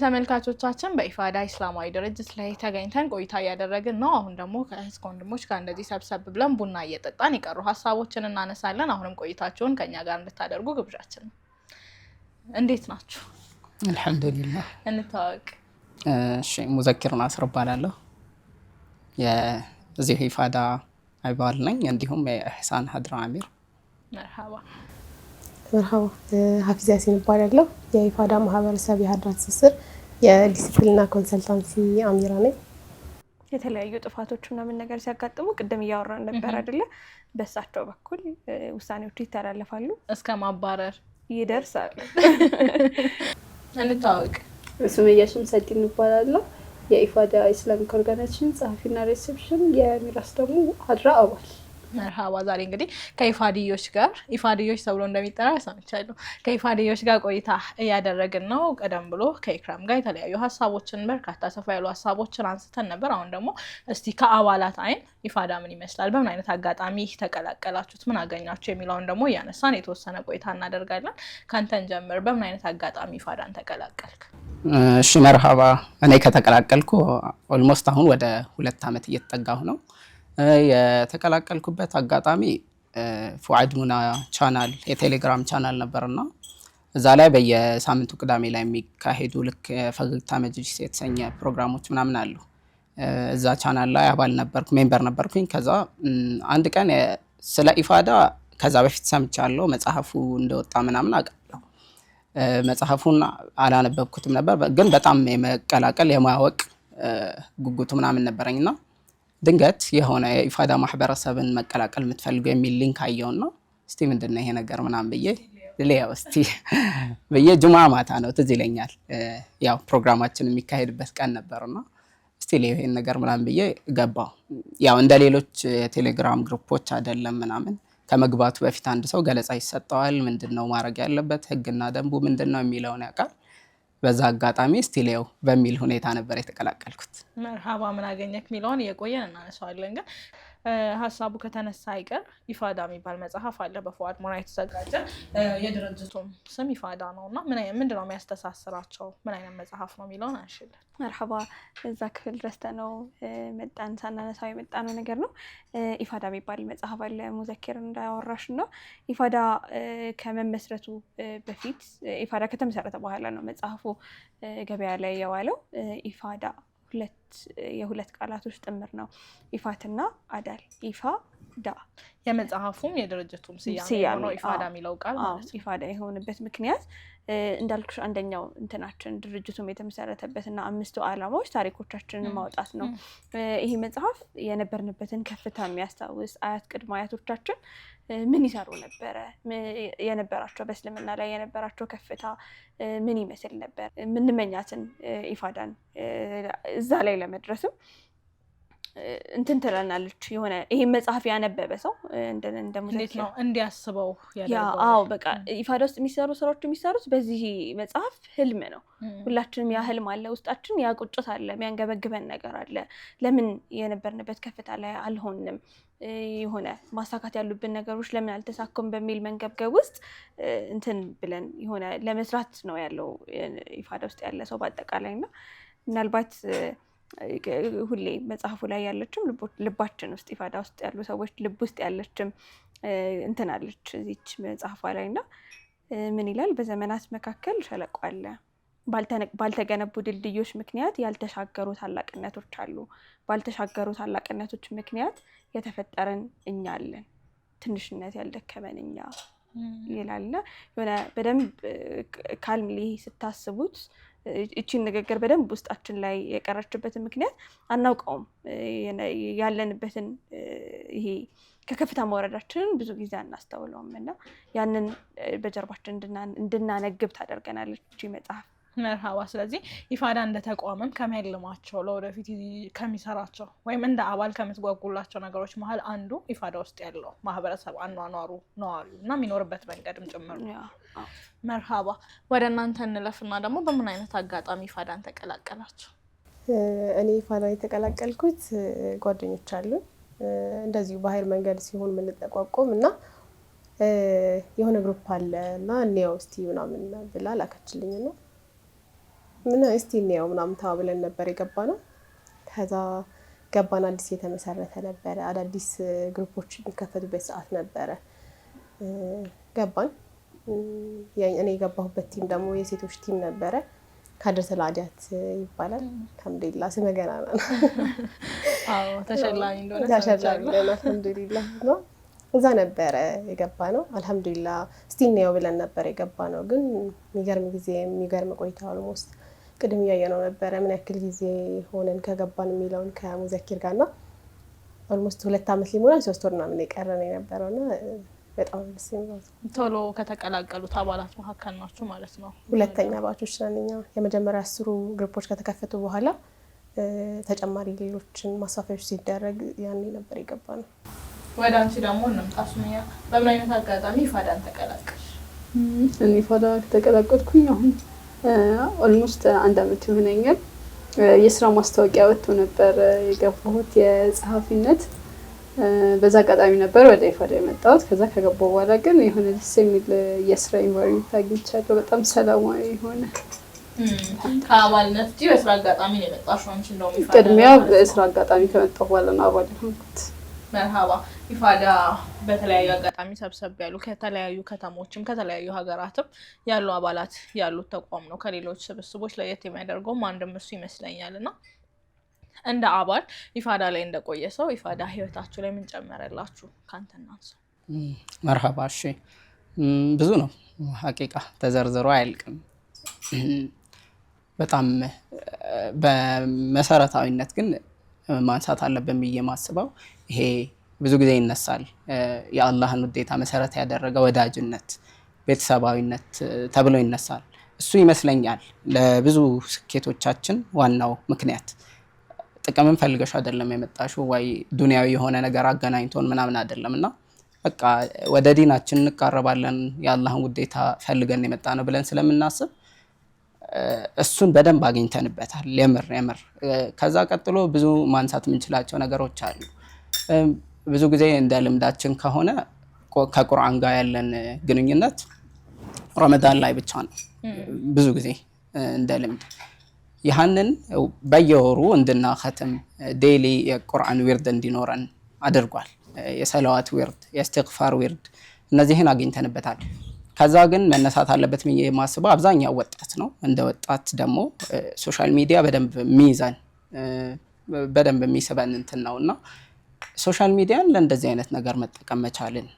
ተመልካቾቻችን በኢፋዳ እስላማዊ ድርጅት ላይ ተገኝተን ቆይታ ያደረግን ነው አሁን ደግሞ ከእህት ወንድሞች ጋር እንደዚህ ሰብሰብ ብለን ቡና እየጠጣን ይቀሩ ሐሳቦችን እናነሳለን አሁንም ቆይታችሁን ከኛ ጋር እንድታደርጉ ግብዣችን እንዴት ናችሁ አልহামዱሊላህ እንታወቅ እሺ ሙዘኪር ናስር እባላለሁ የዚህ ኢፋዳ አባል ነኝ እንዲሁም የኢህሳን ሀድራ አሚር መርሐባ ሀፊዝ ያሲን እባላለሁ የኢፋዳ ማህበረሰብ የሀድራ ትስስር የዲሲፕሊንና ኮንሰልታንሲ አሚራ ነኝ የተለያዩ ጥፋቶች ምናምን ነገር ሲያጋጥሙ ቅድም እያወራን ነበር አይደለ በሳቸው በኩል ውሳኔዎች ይተላለፋሉ እስከ ማባረር ይደርሳል እንታወቅ ሱመያሽም ሰዲን እባላለሁ የኢፋዳ ኢስላሚክ ኦርጋናይዜሽን ጸሐፊና ሪሴፕሽን የሚራስ ደግሞ ሀድራ አባል መርሐባ ዛሬ እንግዲህ ከኢፋዲዮች ጋር ኢፋዲዮች ተብሎ እንደሚጠራ ሰምቻለሁ ከኢፋዲዮች ጋር ቆይታ እያደረግን ነው ቀደም ብሎ ከኢክራም ጋር የተለያዩ ሐሳቦችን በርካታ ሰፋ ያሉ ሐሳቦችን አንስተን ነበር አሁን ደግሞ እስቲ ከአባላት አይን ኢፋዳ ምን ይመስላል በምን አይነት አጋጣሚ ተቀላቀላችሁት ምን አገኛችሁ የሚለውን ደግሞ ያነሳን የተወሰነ ቆይታ እናደርጋለን ካንተን ጀምር በምን አይነት አጋጣሚ ኢፋዳን ተቀላቀልክ እሺ መርሐባ እኔ ከተቀላቀልኩ ኦልሞስት አሁን ወደ 2 አመት እየተጠጋሁ ነው የተቀላቀልኩበት አጋጣሚ ፉአድ ሙና ቻናል የቴሌግራም ቻናል ነበርና እዛ ላይ በየሳምንቱ ቅዳሜ ላይ የሚካሄዱ ልክ ፈገግታ መጅሊስ የተሰኘ ፕሮግራሞች ምናምን አሉ እዛ ቻናል ላይ አባል ነበርኩ ሜምበር ነበርኩኝ ከዛ አንድ ቀን ስለ ኢፋዳ ከዛ በፊት ሰምቻለሁ መጽሐፉ እንደወጣ ምናምን አውቃለሁ መጽሐፉን አላነበብኩትም ነበር ግን በጣም የመቀላቀል የማወቅ ጉጉቱ ምናምን ነበርኝና ድንገት የሆነ የኢፋዳ ማህበረሰብን መቀላቀል የምትፈልገው የሚል ሊንክ አየውና እስቲ ምንድነው ይሄ ነገር ምናምን ለያው እስቲ በየጁማዓ ማታ ነው ትዝ ይለኛል ያው ፕሮግራማችን የሚካሄድበት ቀን ነበርና እስቲ ይሄን ነገር ምናምን ገባው ያው እንደ ሌሎች ቴሌግራም ግሩፖች አይደለም ምናምን ከመግባቱ በፊት አንድ ሰው ገለጻ ይሰጣዋል ምንድነው ማድረግ ያለበት ህግና ደንቡ ምንድነው የሚለውን ያውቃል በዛ አጋጣሚ ስቲሌው በሚል ሁኔታ ነበር የተቀላቀልኩት መርሐባ ምን አገኘክ ሚለውን የቆየን እናነሳዋለን ግን ሀሳቡ ከተነሳ አይቀር ኢፋዳ የሚባል መጽሐፍ አለ በፉአድ ሞራ የተዘጋጀ የድርጅቱም ስም ኢፋዳ ነውና ምንድነው የሚያስተሳስራቸው ምን አይነት መጽሐፍ ነው የሚለውን አንሽልን። መርሐባ እዛ ክፍል ድረስ ነው መጣን ሳናነሳው የመጣነው ነገር ነው። ኢፋዳ የሚባል መጽሐፍ አለ ሙዘኪር እንዳወራሽ ነው። ኢፋዳ ከመመስረቱ በፊት ኢፋዳ ከተመሰረተ በኋላ ነው መጽሐፉ ገበያ ላይ የዋለው። ኢፋዳ የሁለት ቃላቶች ጥምር ነው። ኢፋትና አዳል ኢፋ ዳ የመጽሐፉም የድርጅቱም ስያሜ ነው ኢፋዳ የሚለው ቃል ማለት ነው። ኢፋዳ የሆነበት ምክንያት እንዳልኩሽ አንደኛው እንትናችን ድርጅቱም የተመሰረተበትና 5ቱ ዓላማዎች ታሪኮቻችንን ማውጣት ነው። ይሄ መጽሐፍ የነበርንበትን ከፍታ የሚያስታውስ አያት ቅድመ አያቶቻችን ምን ይሰሩ ነበረ፣ የነበራቸው በእስልምና ላይ የነበራቸው ከፍታ ምን ይመስል ነበር፣ ምንመኛትን ኢፋዳን እዛ ላይ ለመድረስም እንትን ትለናለች። የሆነ ይሄ መጽሐፍ ያነበበ ሰው እንደ ሙዚክ ነው እንዲያስበው ያደርጋል። አዎ በቃ ኢፋዳ ውስጥ የሚሰሩ ስራዎች የሚሰሩት በዚህ መጽሐፍ ህልም ነው። ሁላችንም ያ ህልም አለ ውስጣችን፣ ያ ቁጭት አለ፣ የሚያንገበግበን ነገር አለ። ለምን የነበርንበት ከፍታ ላይ አልሆንም፣ የሆነ ማሳካት ያሉብን ነገሮች ለምን አልተሳኩም በሚል መንገብገብ ውስጥ እንትን ብለን የሆነ ለመስራት ነው ያለው ኢፋዳ ውስጥ ያለ ሰው በአጠቃላይ እና ምናልባት ሁሌ መጽሐፉ ላይ ያለችም ልባችን ውስጥ ኢፋዳ ውስጥ ያሉ ሰዎች ልብ ውስጥ ያለችም እንትን አለች እዚች መጽሐፏ ላይ እና ምን ይላል? በዘመናት መካከል ሸለቆ አለ፣ ባልተገነቡ ድልድዮች ምክንያት ያልተሻገሩ ታላቅነቶች አሉ፣ ባልተሻገሩ ታላቅነቶች ምክንያት የተፈጠረን እኛ አለን፣ ትንሽነት ያልደከመን እኛ ይላልና የሆነ በደንብ ካልምሊ ስታስቡት እቺን ንግግር በደንብ ውስጣችን ላይ የቀረችበትን ምክንያት አናውቀውም። ያለንበትን ይሄ ከከፍታ መውረዳችንን ብዙ ጊዜ አናስተውለውም እና ያንን በጀርባችን እንድናነግብ ታደርገናለች እቺ መጽሐፍ። መርሃባ። ስለዚህ ኢፋዳ እንደ ተቋምም ከሚያልማቸው ለወደፊት ከሚሰራቸው ወይም እንደ አባል ከምትጓጉላቸው ነገሮች መሀል አንዱ ኢፋዳ ውስጥ ያለው ማህበረሰብ አኗኗሩ ነው አሉ እና የሚኖርበት መንገድም ጭምር ነው። መርሃባ። ወደ እናንተ እንለፍና ደግሞ በምን አይነት አጋጣሚ ኢፋዳን ተቀላቀላችሁ? እኔ ኢፋዳ የተቀላቀልኩት ጓደኞች አሉ እንደዚሁ ባህር መንገድ ሲሆን የምንጠቋቆም እና የሆነ ግሩፕ አለ እና እኔው እስቲ ምናምን ብላ ላከችልኝ ነው ምን እስቲ ነው ምናምን ተባብለን ነበር የገባነው። ከዛ ገባን። አዲስ የተመሰረተ ነበረ፣ አዳዲስ ግሩፖች የሚከፈቱበት ሰዓት ነበረ። ገባን። እኔ የገባሁበት ቲም ደግሞ የሴቶች ቲም ነበረ። ካድረተል አዲያት ይባላል። አልሐምዱሊላህ ስመ ገናና ነው። አዎ ተሸላሚ እንደሆነ አልሐምዱሊላህ ነው። እዛ ነበረ የገባነው። አልሐምዱሊላህ እስቲ ነው ብለን ነበር የገባነው። ግን የሚገርም ጊዜ የሚገርም ቆይታ ኦልሞስት ቅድም ያየነው ነበረ ምን ያክል ጊዜ ሆነን ከገባን የሚለውን ከሙዘኪር ጋርና ኦልሞስት 2 ዓመት ሊሞላን 3 ወር ምናምን የቀረን የነበረውና በጣም ደስ የሚል ቶሎ ከተቀላቀሉት አባላት መካከል ናችሁ ማለት ነው? ሁለተኛ ባቾች ነን እኛ። የመጀመሪያ 10 ግሩፖች ከተከፈቱ በኋላ ተጨማሪ ሌሎችን ማስፋፊያዎች ሲደረግ ያኔ ነበር የገባነው። ወደ አንቺ ደግሞ እንምጣ ሱመያ። በምን አይነት አጋጣሚ ኢፋዳን ተቀላቀልሽ? እኔ ኢፋዳ ተቀላቀልኩኝ አሁን ኦልሞስት 1 ዓመት ይሆነኛል። የስራ ማስታወቂያ ወጥቶ ነበር የገባሁት የጸሐፊነት። በዛ አጋጣሚ ነበር ወደ ኢፋዳ የመጣሁት። ከዛ ከገባሁ በኋላ ግን የሆነ ደስ የሚል የስራ ኢንቫይሮንመንት አግኝቻለሁ። በጣም ሰላማዊ የሆነ ከአባልነት እንጂ በስራ አጋጣሚ ነው የመጣሽው አንቺ? እንደውም ኢፋዳ ቅድሚያ በስራ አጋጣሚ ከመጣሁ በኋላ ነው አባል የሆንኩት። መርሃባ። ኢፋዳ በተለያዩ አጋጣሚ ሰብሰብ ያሉ ከተለያዩ ከተሞችም ከተለያዩ ሀገራትም ያሉ አባላት ያሉት ተቋም ነው። ከሌሎች ስብስቦች ለየት የሚያደርገውም አንድም እሱ ይመስለኛል እና እንደ አባል ኢፋዳ ላይ እንደቆየ ሰው ኢፋዳ ህይወታችሁ ላይ ምን ጨመረላችሁ? ካንተና አንሱ። መርሃባ። እሺ ብዙ ነው ሐቂቃ ተዘርዝሮ አያልቅም። በጣም በመሰረታዊነት ግን ማንሳት አለብን ብዬ ማስበው ይሄ ብዙ ጊዜ ይነሳል የአላህን ውዴታ መሰረት ያደረገ ወዳጅነት፣ ቤተሰባዊነት ተብሎ ይነሳል። እሱ ይመስለኛል ለብዙ ስኬቶቻችን ዋናው ምክንያት። ጥቅምን ፈልገሽ አይደለም የመጣሽው ወይ ዱንያዊ የሆነ ነገር አገናኝቶን ምናምን አይደለምና በቃ ወደ ዲናችን እንቃረባለን የአላህን ውዴታ ፈልገን የመጣ ነው ብለን ስለምናስብ እሱን በደንብ አግኝተንበታል። የምር ከዛ ቀጥሎ ብዙ ማንሳት የምንችላቸው ነገሮች አሉ። ብዙ ጊዜ እንደ ልምዳችን ከሆነ ከቁርአን ጋር ያለን ግንኙነት ረመዳን ላይ ብቻ ነው። ብዙ ጊዜ እንደ ልምድ ያንን በየወሩ እንድናختም ዴይሊ የቁርአን ዊርድ እንዲኖረን አድርጓል። የሰላዋት ዊርድ፣ የእስትግፋር ዊርድ እነዚህን አግኝተንበታል። ከዛ ግን መነሳት አለበት ብዬ የማስበው አብዛኛው ወጣት ነው። እንደ ወጣት ደግሞ ሶሻል ሚዲያ በደንብ የሚይዘን በደንብ የሚስበን እንትን ነውና ሶሻል ሚዲያን ለእንደዚህ አይነት ነገር መጠቀም መቻልን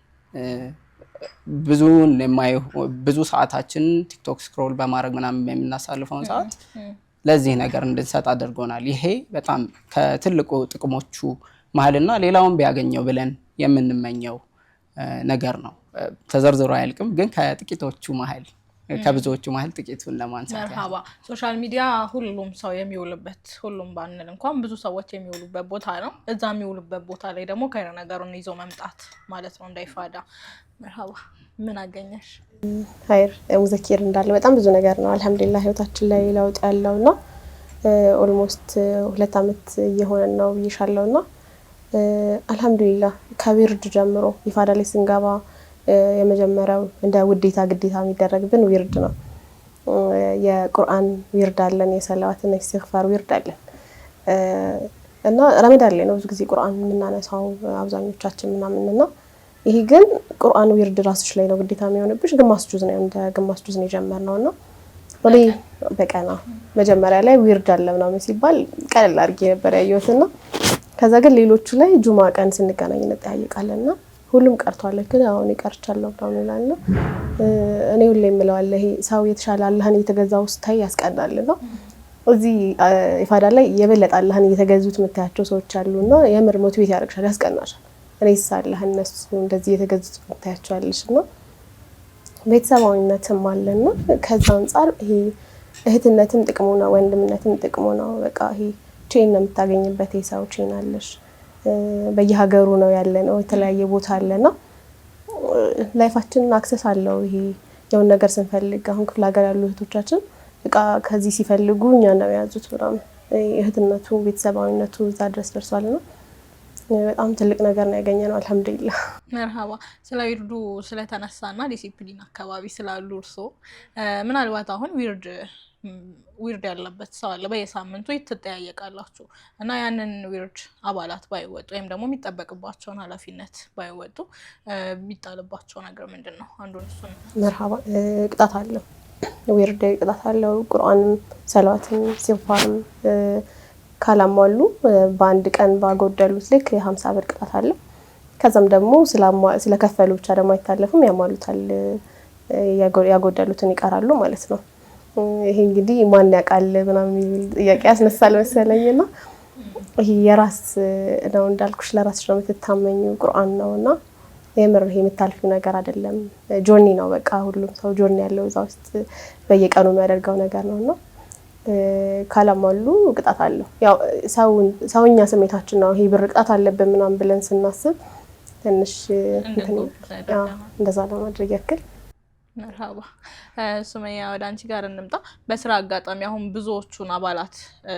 ብዙ ሰዓታችን ቲክቶክ ስክሮል በማድረግ ምናምን የምናሳልፈውን ሰዓት ለዚህ ነገር እንድንሰጥ አድርጎናል። ይሄ በጣም ከትልቁ ጥቅሞቹ መሀልና ሌላውን ቢያገኘው ብለን የምንመኘው ነገር ነው። ተዘርዝሮ አያልቅም፣ ግን ከጥቂቶቹ መሀል ከብዙዎቹ መሀል ጥቂቱን ለማንሳት መርሃባ ሶሻል ሚዲያ ሁሉም ሰው የሚውልበት ሁሉም ባንል እንኳን ብዙ ሰዎች የሚውሉበት ቦታ ነው። እዛ የሚውሉበት ቦታ ላይ ደግሞ ከይረ ነገሩን ይዞ መምጣት ማለት ነው እንዳይፋዳ። መርሃባ ምን አገኘሽ? ሀይር ሙዘኪር እንዳለ በጣም ብዙ ነገር ነው አልহামዱሊላህ ህይወታችን ላይ ለውጥ ያለውና ኦልሞስት 2 አመት እየሆነን ነው ብዬሻለውና አልহামዱሊላህ ከዊርድ ጀምሮ ይፋዳ ላይ ስንገባ የመጀመሪያው እንደ ውዴታ ግዴታ የሚደረግብን ዊርድ ነው። የቁርአን ዊርድ አለን፣ የሰላዋትና የእስትግፋር ዊርድ አለን እና ረመዳን ላይ ነው ብዙ ጊዜ ቁርአን የምናነሳው አብዛኞቻችን ምናምንና ይሄ ግን ቁርአን ዊርድ ራስሽ ላይ ነው ግዴታ የሚሆንብሽ። ግማሽ ጁዝ ነው እንደ ግማሽ ጁዝ ነው የጀመርነውና ወሊ በቀና መጀመሪያ ላይ ዊርድ አለ ምናምን ሲባል ቀለል አድርጌ ነበር ያየሁትና ከዛ ግን ሌሎቹ ላይ ጁማ ቀን ስንገናኝ እንጠያየቃለንና ሁሉም ቀርቷል። ግን አሁን ይቀርቻለሁ ብለው ይላልና እኔ ሁሌ የምለዋለሁ ይሄ ሰው የተሻለ አላህን እየተገዛው ስታይ ያስቀናልና እዚህ ኢፋዳ ላይ የበለጠ አላህን እየተገዙት የምታያቸው ሰዎች አሉና የምር ሞቲቬት ያደርግሻል፣ ያስቀናሻል። እኔ ሳላህ እነሱ እንደዚህ እየተገዙት የምታያቸዋለሽና ቤተሰባዊነትም አለና ከዛ አንፃር ይሄ እህትነትም ጥቅሙ ነው፣ ወንድምነትም ጥቅሙ ነው። በቃ ይሄ ቼን ነው የምታገኝበት፣ የሰው ቼን አለሽ። በየሀገሩ ነው ያለነው፣ የተለያየ ቦታ አለና ላይፋችንን አክሰስ አለው። ይሄ የሆነ ነገር ስንፈልግ አሁን ክፍለ ሀገር ያሉ እህቶቻችን በቃ ከዚህ ሲፈልጉ እኛ ነው ያዙት ምናምን እህትነቱ ቤተሰባዊነቱ እዛ ድረስ ደርሷልና በጣም ትልቅ ነገር ነው ያገኘነው አልহামዱሊላህ። መርሃባ ስለ ዊርዱ ስለተነሳና ዲሲፕሊን አካባቢ ስላሉ እርሶ ምናልባት አሁን ዊርድ ያለበት ሰው አለ በየሳምንቱ ይተጠያየቃላችሁ እና ያንን ዊርድ አባላት ባይወጡ ወይም ደግሞ የሚጠበቅባቸውን ኃላፊነት ባይወጡ የሚጣልባቸው ነገር ምንድነው? አንዱን እሱ ነው። መርሃባ ቅጣት አለው፣ ዊርድ ቅጣት አለው። ቁርአንም ሰላዋትም ሲፋርም ካላሟሉ በአንድ ቀን ባጎደሉት ልክ የ50 ብር ቅጣት አለ። ከዛም ደግሞ ስለከፈሉ ብቻ ደግሞ አይታለፍም፣ ያሟሉታል፣ ያጎደሉትን ይቀራሉ ማለት ነው። ይሄ እንግዲህ ማን ያውቃል ምናምን የሚል ጥያቄ ያስነሳል መሰለኝና ይሄ የራስ ነው እንዳልኩሽ ለራስሽ ነው የምትታመኙ ቁርአን ነውና የምር ይሄ የምታልፊው ነገር አይደለም። ጆርኒ ነው በቃ ሁሉም ሰው ጆርኒ ያለው እዛ ውስጥ በየቀኑ የሚያደርገው ነገር ነውና ካላሟሉ ቅጣት አለው። ያው ሰውኛ ስሜታችን ነው ይሄ ብር ቅጣት አለብን ምናምን ብለን ስናስብ ትንሽ እንደዛ ለማድረግ ያክል። መርሃባ ሱመያ ወደ አንቺ ጋር እንምጣ። በስራ አጋጣሚ አሁን ብዙዎቹን አባላት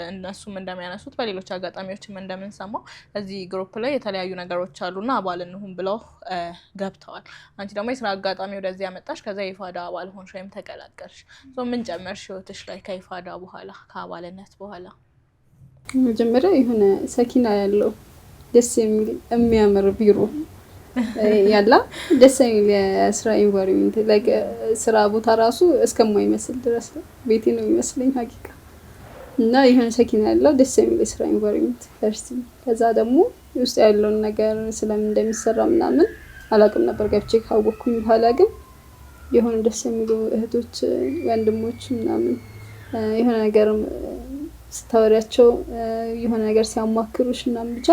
እነሱም እንደሚያነሱት በሌሎች አጋጣሚዎችም እንደምንሰማው እዚህ ግሩፕ ላይ የተለያዩ ነገሮች አሉና አባል እንሁን ብለው ገብተዋል። አንቺ ደግሞ የስራ አጋጣሚ ወደዚህ ያመጣሽ ከዛ የኢፋዳ አባል ሆንሽ ወይም ተቀላቀልሽ። ምን ጨመርሽ ህይወትሽ ላይ ከኢፋዳ በኋላ ከአባልነት በኋላ? መጀመሪያ የሆነ ሰኪና ያለው ደስ የሚል የሚያምር ቢሮ ያላ ደስ የሚል የስራ ኢንቫይሮንመንት ላይክ ስራ ቦታ ራሱ እስከማይመስል ድረስ ቤቴ ነው የሚመስለኝ ሀቂቃ። እና የሆነ ሰኪና ያለው ደስ የሚል የስራ ኢንቫይሮንመንት ፈርስት። ከዛ ደግሞ ውስጥ ያለውን ነገር ስለምን እንደሚሰራ ምናምን አላውቅም ነበር። ገብቼ ካወቅኩኝ በኋላ ግን የሆነ ደስ የሚሉ እህቶች ወንድሞች ምናምን የሆነ ነገር ስታወሪያቸው የሆነ ነገር ሲያማክሩሽ ምናምን ብቻ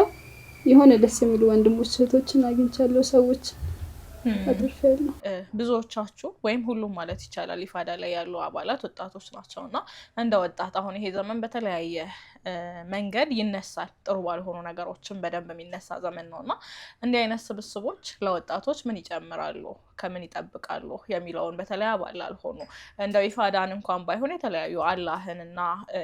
የሆነ ደስ የሚሉ ወንድሞች እህቶችን አግኝቻለሁ። ሰዎች አድርፈያለሁ። ብዙዎቻችሁ ወይም ሁሉም ማለት ይቻላል ኢፋዳ ላይ ያሉ አባላት ወጣቶች ናቸውና እንደ ወጣት አሁን ይሄ ዘመን በተለያየ መንገድ ይነሳል። ጥሩ ባልሆኑ ነገሮችን በደንብ የሚነሳ ዘመን ነውና እንዲህ አይነት ስብስቦች ለወጣቶች ምን ይጨምራሉ? ከምን ይጠብቃሉ የሚለውን በተለይ አባል ላልሆኑ እንደው ኢፋዳን እንኳን ባይሆን የተለያዩ አላህንና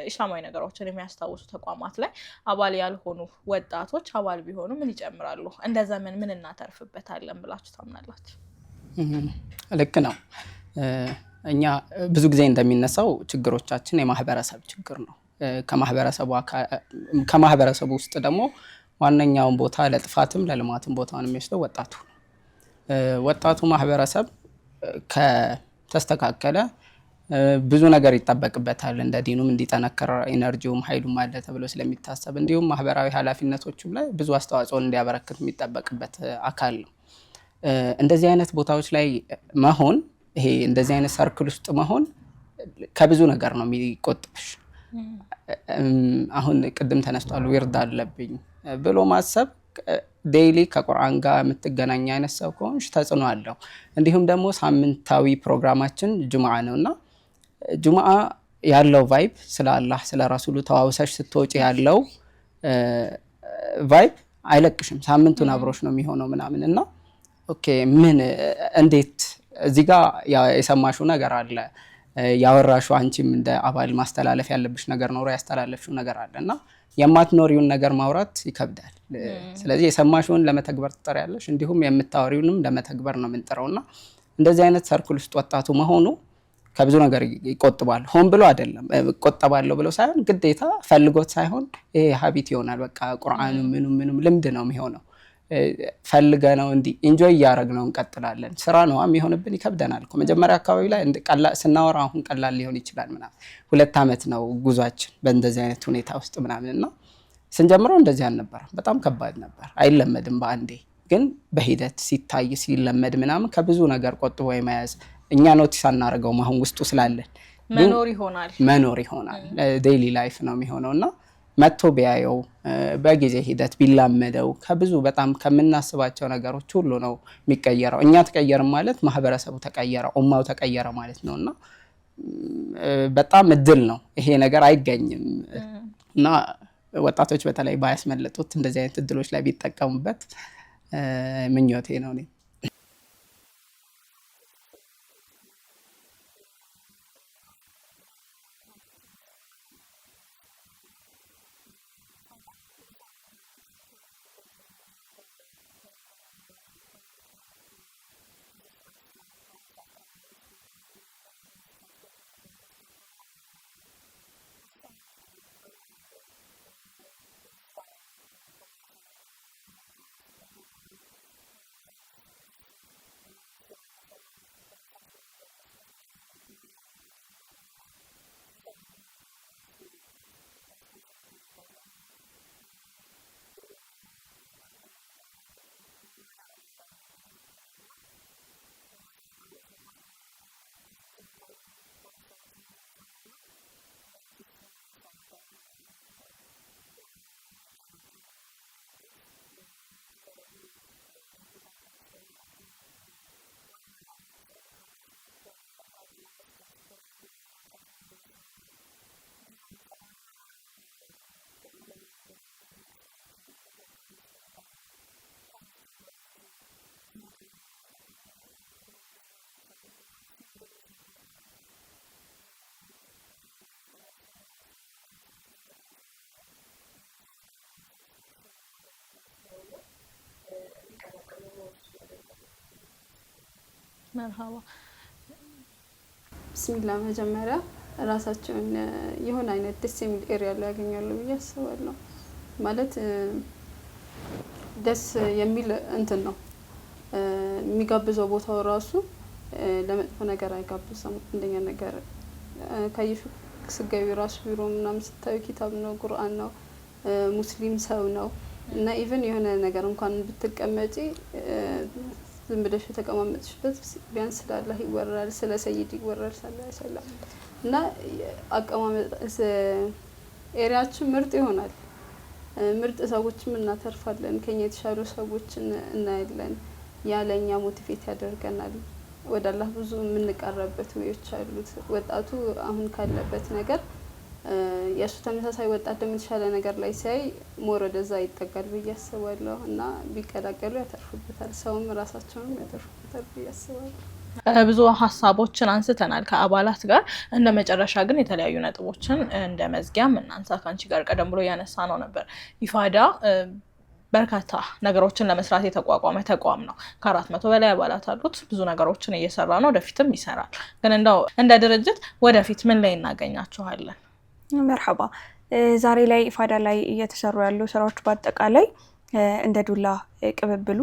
ኢስላማዊ ነገሮችን የሚያስታውሱ ተቋማት ላይ አባል ያልሆኑ ወጣቶች አባል ቢሆኑ ምን ይጨምራሉ? እንደ ዘመን ምን እናተርፍበታለን ብላችሁ ታምናላችሁ? ልክ ነው። እኛ ብዙ ጊዜ እንደሚነሳው ችግሮቻችን የማህበረሰብ ችግር ነው። ከማህበረሰቡ ውስጥ ደግሞ ዋነኛውን ቦታ ለጥፋትም ለልማትም ቦታውን የሚወስደው ወጣቱ ነው። ወጣቱ ማህበረሰብ ከተስተካከለ ብዙ ነገር ይጠበቅበታል። እንደ ዲኑም እንዲጠነከር ኢነርጂውም ኃይሉም አለ ተብሎ ስለሚታሰብ እንዲሁም ማህበራዊ ኃላፊነቶችም ላይ ብዙ አስተዋጽኦ እንዲያበረክት የሚጠበቅበት አካል ነው። እንደዚህ አይነት ቦታዎች ላይ መሆን ይሄ እንደዚህ አይነት ሰርክል ውስጥ መሆን ከብዙ ነገር ነው የሚቆጥብሽ። አሁን ቅድም ተነስቷል ዊርድ አለብኝ ብሎ ማሰብ ዴይሊ ከቁርአን ጋር የምትገናኝ አይነት ሰው ከሆንሽ ተጽዕኖ አለው። እንዲሁም ደግሞ ሳምንታዊ ፕሮግራማችን ጁምዓ ነውና ጁምዓ ያለው ቫይብ ስለ አላህ ስለ ረሱሉ ተዋውሰሽ ስትወጪ ያለው ቫይብ አይለቅሽም። ሳምንቱን አብሮሽ ነው የሚሆነው ምናምን እና ኦኬ ምን እንዴት እዚህ ጋር የሰማሽው ነገር አለ ያወራሽው አንቺም እንደ አባል ማስተላለፍ ያለብሽ ነገር ነው ያስተላለፍሽው ነገር አለ እና የማትኖሪውን ነገር ማውራት ይከብዳል። ስለዚህ የሰማሽውን ለመተግበር ትጥሪያለሽ እንዲሁም የምታወሪውንም ለመተግበር ነው የምንጥረውና እንደዚህ አይነት ሰርክል ውስጥ ወጣቱ መሆኑ ከብዙ ነገር ይቆጥባል። ሆን ብሎ አይደለም ቆጠባለሁ ብሎ ሳይሆን ግዴታ ፈልጎት ሳይሆን ይሄ ሀቢት ይሆናል። በቃ ቁርአኑ ምኑም ልምድ ነው የሚሆነው። ፈልገ ነው እንዲ ኢንጆይ ያረግነው እንቀጥላለን። ስራ ነው የሚሆንብን ይከብደናል እኮ መጀመሪያ አካባቢ ላይ ቀላል ስናወራ አሁን ቀላል ሊሆን ይችላል ምናምን 2 አመት ነው ጉዟችን በእንደዚህ አይነት ሁኔታ ውስጥ ምናምንና ስንጀምረው እንደዚህ አልነበረም። በጣም ከባድ ነበር። አይለመድም በአንዴ ግን በሂደት ሲታይ ሲለመድ ምናምን ከብዙ ነገር ቆጥቦ የመያዝ እኛ ኖቲስ አናረገውም አሁን ውስጡ ስላለን መኖር ይሆናል ዴይሊ ላይፍ ነው የሚሆነውና መጥቶ ቢያየው በጊዜ ሂደት ቢላመደው ከብዙ በጣም ከምናስባቸው ነገሮች ሁሉ ነው የሚቀየረው። እኛ ተቀየርን ማለት ማህበረሰቡ ተቀየረ ኡማው ተቀየረ ማለት ነውና በጣም እድል ነው ይሄ ነገር አይገኝም እና ወጣቶች በተለይ ባያስመለጡት እንደዚህ አይነት እድሎች ላይ ቢጠቀሙበት ምኞቴ ነው። መርሃባ ብስሚላ መጀመሪያ ራሳቸውን የሆነ አይነት ደስ የሚል ኤሪያ ላይ ያገኛሉ ብዬ አስባለሁ። ማለት ደስ የሚል እንትን ነው የሚጋብዘው ቦታው ራሱ ለመጥፎ ነገር አይጋብዝም። አንደኛ ነገር ካይሹ ስጋዊ ራሱ ቢሮ ምናምን ስታዩ ኪታብ ነው ቁርአን ነው ሙስሊም ሰው ነው እና ኢቭን የሆነ ነገር እንኳን ብትቀመጪ ዝም ብለሽ ተቀማመጥሽበት ቢያንስ ስለ አላህ ይወራል ስለ ሰይድ ይወራል ሰለላሁ ዐለይሂ ወሰለም እና አቀማመጥ ኤሪያችን ምርጥ ይሆናል። ምርጥ ሰዎችን እናተርፋለን ከኛ የተሻሉ ሰዎችን እናያለን። ያለኛ ሞቲቬት ያደርገናል። ወደ አላህ ብዙ የምንቀርብበት ወይዎች አሉት። ወጣቱ አሁን ካለበት ነገር የእሱ ተመሳሳይ ወጣት ደግሞ የተሻለ ነገር ላይ ሲያይ ሞር ወደዛ ይጠጋል ብዬ አስባለሁ እና ቢቀላቀሉ ያተርፉበታል፣ ሰውም ራሳቸውም ያተርፉበታል ብዬ አስባለሁ። ብዙ ሀሳቦችን አንስተናል ከአባላት ጋር። እንደ መጨረሻ ግን የተለያዩ ነጥቦችን እንደ መዝጊያም እናንሳ። ካንቺ ጋር ቀደም ብሎ ያነሳ ነው ነበር ኢፋዳ በርካታ ነገሮችን ለመስራት የተቋቋመ ተቋም ነው። ከ400 በላይ አባላት አሉት። ብዙ ነገሮችን እየሰራ ነው፣ ወደፊትም ይሰራል። ግን እንደው እንደ ድርጅት ወደፊት ምን ላይ እናገኛችኋለን? መርሐባ። ዛሬ ላይ ኢፋዳ ላይ እየተሰሩ ያሉ ስራዎች በአጠቃላይ እንደ ዱላ ቅብብሉ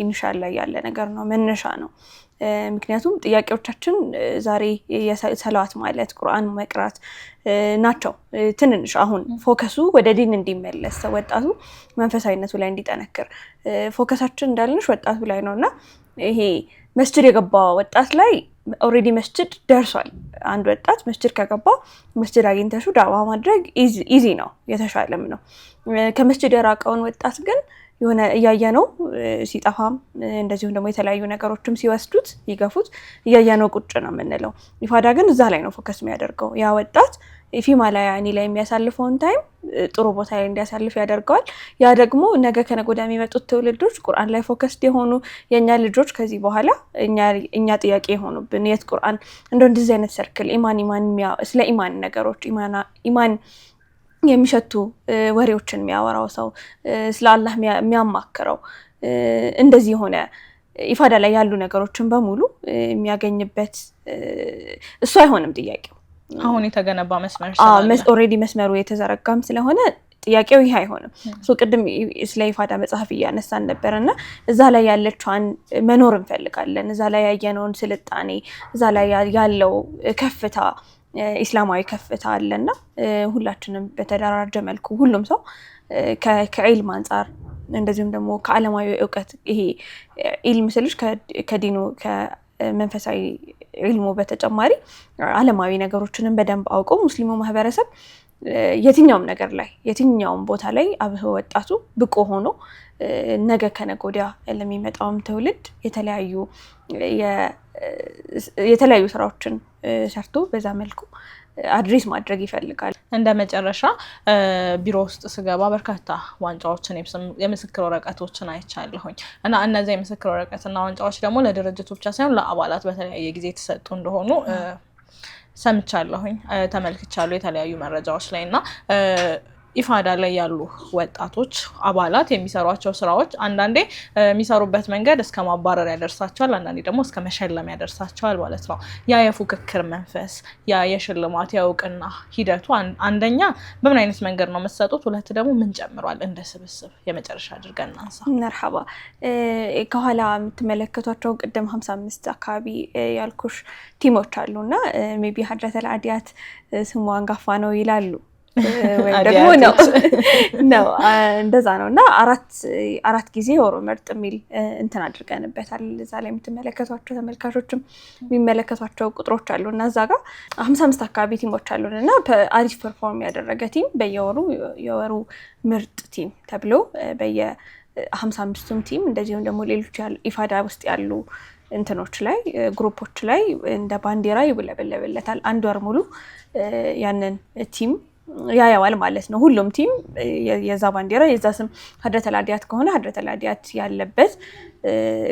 ኢንሻአላ ላይ ያለ ነገር ነው፣ መነሻ ነው። ምክንያቱም ጥያቄዎቻችን ዛሬ የሰላት ማለት ቁርአን መቅራት ናቸው። ትንንሽ አሁን ፎከሱ ወደ ዲን እንዲመለስ ወጣቱ መንፈሳዊነቱ ላይ እንዲጠነክር ፎከሳችን እንዳልንሽ ወጣቱ ላይ ነውና ይሄ መስጂድ የገባ ወጣት ላይ ኦሬዲ መስጂድ ደርሷል። አንድ ወጣት መስጂድ ከገባ መስጂድ አግኝተሹ ዳዋ ማድረግ ኢዚ ነው፣ የተሻለም ነው። ከመስጂድ የራቀውን ወጣት ግን የሆነ እያየ ነው ሲጠፋም እንደዚሁም ደግሞ የተለያዩ ነገሮችም ሲወስዱት ይገፉት እያየ ነው ቁጭ ነው የምንለው። ኢፋዳ ግን እዛ ላይ ነው ፎከስ የሚያደርገው። ያ ወጣት ፊማ ላይ ያኒ ላይ የሚያሳልፈውን ታይም ጥሩ ቦታ ላይ እንዲያሳልፍ ያደርገዋል። ያ ደግሞ ነገ ከነገ ወዲያ የሚመጡት ትውልዶች ቁርአን ላይ ፎከስድ የሆኑ የኛ ልጆች ከዚህ በኋላ እኛ ጥያቄ የሆኑብን የት ቁርአን እንደዚህ አይነት ሰርክል ስለ ኢማን ነገሮች ኢማን የሚሸቱ ወሬዎችን የሚያወራው ሰው ስለ አላህ የሚያማክረው እንደዚህ ሆነ ኢፋዳ ላይ ያሉ ነገሮችን በሙሉ የሚያገኝበት እሱ አይሆንም ጥያቄው። አሁን የተገነባ መስመር ስለሆነ ኦሬዲ መስመሩ የተዘረጋም ስለሆነ ጥያቄው ይሄ አይሆንም። ቅድም ስለ ኢፋዳ መጽሐፍ እያነሳን ነበርና እዛ ላይ ያለችዋን መኖር እንፈልጋለን። እዛ ላይ ያየነውን ስልጣኔ፣ እዛ ላይ ያለው ከፍታ ኢስላማዊ ከፍታ አለና ሁላችንም በተደራጀ መልኩ ሁሉም ሰው ከዒልም አንፃር እንደዚሁም ደግሞ ከዓለማዊ እውቀት ይሄ ዒልም ስልሽ ከዲኑ ከመንፈሳዊ ዒልሙ በተጨማሪ ዓለማዊ ነገሮችንም በደንብ አውቆ ሙስሊሙ ማህበረሰብ የትኛውም ነገር ላይ የትኛውም ቦታ ላይ አብህ ወጣቱ ብቁ ሆኖ ነገ ከነገ ወዲያ ለሚመጣውም ትውልድ የተለያዩ ስራዎችን ሰርቶ በዛ መልኩ አድሬስ ማድረግ ይፈልጋል። እንደ መጨረሻ ቢሮ ውስጥ ስገባ በርካታ ዋንጫዎችን የምስክር ወረቀቶችን አይቻለሁኝ እና እነዚህ የምስክር ወረቀትና ዋንጫዎች ደግሞ ለድርጅቱ ብቻ ሳይሆን ለአባላት በተለያየ ጊዜ የተሰጡ እንደሆኑ ሰምቻለሁኝ፣ ተመልክቻለሁ የተለያዩ መረጃዎች ላይ እና ኢፋዳ ላይ ያሉ ወጣቶች አባላት የሚሰሯቸው ስራዎች አንዳንዴ የሚሰሩበት መንገድ እስከ ማባረር ያደርሳቸዋል፣ አንዳንዴ ደግሞ እስከ መሸለም ያደርሳቸዋል ማለት ነው። ያ የፉክክር መንፈስ፣ ያ የሽልማት የእውቅና ሂደቱ አንደኛ በምን አይነት መንገድ ነው የምትሰጡት? ሁለት ደግሞ ምን ጨምሯል እንደ ስብስብ? የመጨረሻ አድርገን እናንሳ። መርሐባ። ከኋላ የምትመለከቷቸው ቅድም 55 አካባቢ ያልኩሽ ቲሞች አሉና ሜቢ ሀድረተል አዲያት ስሙ አንጋፋ ነው ይላሉ ወይ ደግሞ ነው እንደዛ ነው እና አራት ጊዜ ኦሮ ምርጥ የሚል እንትን አድርገንበታል። እዛ ላይ የምትመለከቷቸው ተመልካቾችም የሚመለከቷቸው ቁጥሮች አሉ እና እዛ ጋር 55 አካባቢ ቲሞች አሉን እና አሪፍ ፐርፎርም ያደረገ ቲም የወሩ ምርጥ ቲም ተብሎ በየ55ቱም ቲም እንደዚሁም ደግሞ ሌሎች ኢፋዳ ውስጥ ያሉ እንትኖች ላይ ግሩፖች ላይ እንደ ባንዲራ ይውለበለበለታል። አንድ ወር ሙሉ ያንን ቲም ያያዋል ማለት ነው። ሁሉም ቲም የዛ ባንዲራ የዛ ስም ሀድረተል አዲያት ከሆነ ሀድረተል አዲያት ያለበት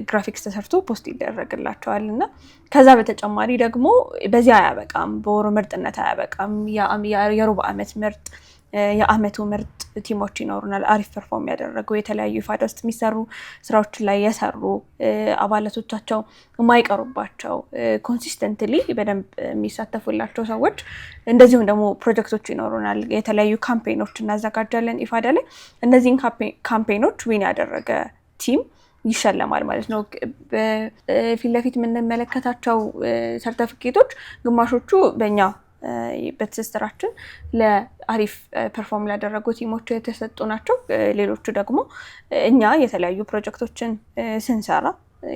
ግራፊክስ ተሰርቶ ፖስት ይደረግላቸዋል እና ከዛ በተጨማሪ ደግሞ በዚህ አያበቃም፣ በወሩ ምርጥነት አያበቃም። የሩብ ዓመት ምርጥ የአመቱ ምርጥ ቲሞች ይኖሩናል። አሪፍ ፐርፎርም ያደረጉ የተለያዩ ኢፋዳ ውስጥ የሚሰሩ ስራዎች ላይ የሰሩ አባላቶቻቸው የማይቀሩባቸው ኮንሲስተንትሊ በደንብ የሚሳተፉላቸው ሰዎች እንደዚሁም ደግሞ ፕሮጀክቶች ይኖሩናል። የተለያዩ ካምፔኖች እናዘጋጃለን ኢፋዳ ላይ። እነዚህን ካምፔኖች ዊን ያደረገ ቲም ይሸለማል ማለት ነው። በፊት ለፊት የምንመለከታቸው ሰርተፊኬቶች ግማሾቹ በእኛ በትስስራችን ለአሪፍ ፐርፎርም ላደረጉ ቲሞች የተሰጡ ናቸው። ሌሎቹ ደግሞ እኛ የተለያዩ ፕሮጀክቶችን ስንሰራ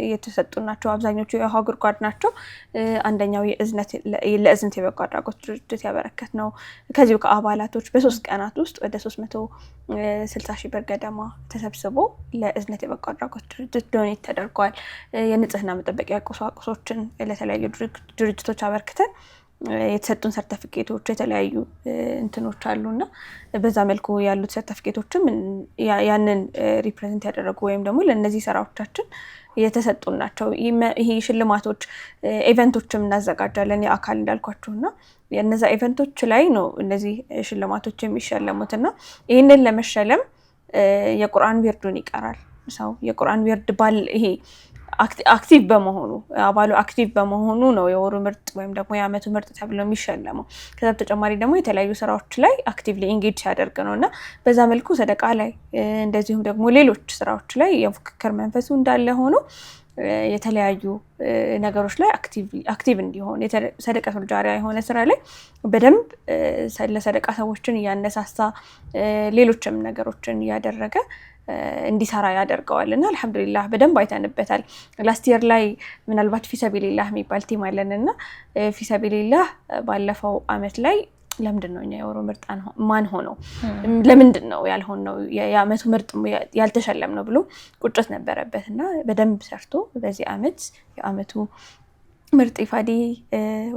የተሰጡ ናቸው። አብዛኞቹ የውሃ ጉድጓድ ናቸው። አንደኛው ለእዝነት የበጎ አድራጎት ድርጅት ያበረከት ነው። ከዚሁ ከአባላቶች በ3 ቀናት ውስጥ ወደ 360 ሺህ ብር ገደማ ተሰብስቦ ለእዝነት የበጎ አድራጎት ድርጅት ዶኔት ተደርጓል። የንጽህና መጠበቂያ ቁሳቁሶችን ለተለያዩ ድርጅቶች አበርክተን የተሰጡን ሰርቲፊኬቶች የተለያዩ እንትኖች አሉና በዛ መልኩ ያሉት ሰርቲፊኬቶችም ያንን ሪፕሬዘንት ያደረጉ ወይም ደግሞ ለነዚህ ስራዎቻችን የተሰጡን ናቸው። ይሄ ሽልማቶች ኢቨንቶችም እናዘጋጃለን የአካል እንዳልኳችሁና የነዛ ኢቨንቶች ላይ ነው እነዚህ ሽልማቶች የሚሸለሙትና ይሄንን ለመሸለም የቁርአን ዊርዱን ይቀራል። ሰው የቁርአን ዊርድ ባል ይሄ አክቲቭ በመሆኑ አባሉ አክቲቭ በመሆኑ ነው የወሩ ምርጥ ወይም ደግሞ የአመቱ ምርጥ ተብሎ የሚሸለመው። ከዛ በተጨማሪ ደግሞ የተለያዩ ስራዎች ላይ አክቲቭሊ ኢንጌጅ ሲያደርግ ነውና በዛ መልኩ ሰደቃ ላይ እንደዚሁም ደግሞ ሌሎች ስራዎች ላይ የፉክክር መንፈሱ እንዳለ ሆኖ የተለያዩ ነገሮች ላይ አክቲቭ እንዲሆን ሰደቀቱል ጃሪያ የሆነ ስራ ላይ በደንብ ለሰደቃ ሰዎችን እያነሳሳ ሌሎችም ነገሮችን እያደረገ እንዲሰራ ያደርገዋልና አልহামዱሊላህ በደንብ አይተንበታል። ላስት ይር ላይ ምናልባት ፊሰቢሊላህ የሚባል ቲም አለንና ፊሰቢሊላህ ባለፈው አመት ላይ ለምንድነው እኛ የወሩ ምርጥ ማን ሆነው ለምንድነው ያልሆነው የአመቱ ምርጥ ያልተሸለም ነው ብሎ ቁጭት ነበረበትና በደንብ ሰርቶ በዚህ አመት የአመቱ ምርጥ ኢፋዲ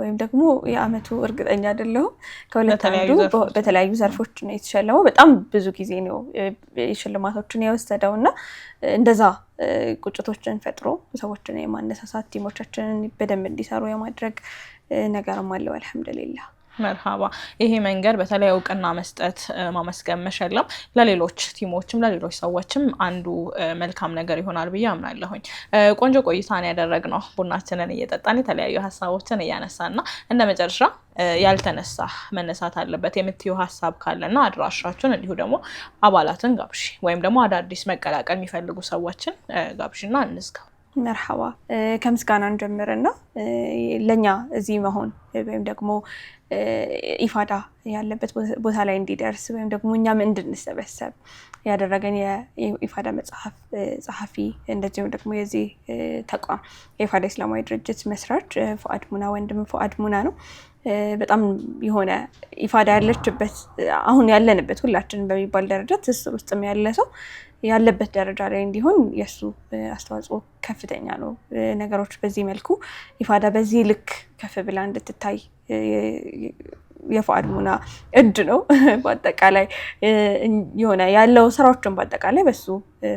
ወይም ደግሞ የአመቱ እርግጠኛ አይደለሁ ከሁለት አንዱ በተለያዩ ዘርፎች ነው የተሸለመው። በጣም ብዙ ጊዜ ነው ሽልማቶችን የወሰደውና እንደዛ ቁጭቶችን ፈጥሮ ሰዎችን የማነሳሳት ቲሞቻችንን በደንብ እንዲሰሩ የማድረግ ነገርም አለው አልহামዱሊላህ። መርሃባ ይሄ መንገድ በተለይ እውቅና መስጠት ማመስገን መሸለም ለሌሎች ቲሞችም ለሌሎች ሰዎችም አንዱ መልካም ነገር ይሆናል ብዬ አምናለሁኝ። ቆንጆ ቆይታን ያደረግነው ቡናችንን እየጠጣን የተለያዩ ሐሳቦችን እያነሳና እንደመጨረሻ ያልተነሳ መነሳት አለበት የምትዩ ሐሳብ ካለና አድራሻችሁን እንዲሁ ደግሞ አባላትን ጋብሺ ወይም ደግሞ አዳዲስ መቀላቀል የሚፈልጉ ሰዎችን ጋብሺና እንዝጋው። መርሐባ ከምስጋናን ጀምርና ለኛ እዚህ መሆን ወይም ደግሞ ኢፋዳ ያለበት ቦታ ላይ እንዲደርስ ወይም ደግሞ እኛም እንድንሰበሰብ ያደረገን የኢፋዳ መጽሐፍ ጸሐፊ እንደዚሁም ደግሞ የዚህ ተቋም የኢፋዳ እስላማዊ ድርጅት መስራች ፉአድ ሙና ወንድም ፉአድ ሙና ነው። በጣም የሆነ ኢፋዳ ያለችበት አሁን ያለንበት ሁላችንም በሚባል ደረጃ ትስስር ውስጥም ያለ ሰው ያለበት ደረጃ ላይ እንዲሆን የሱ አስተዋጽኦ ከፍተኛ ነው። ነገሮች በዚህ መልኩ ኢፋዳ በዚህ ልክ ከፍ ብላ እንድትታይ የፉአድ ሙና እድ ነው። በአጠቃላይ የሆነ ያለው ስራዎችን በአጠቃላይ በሱ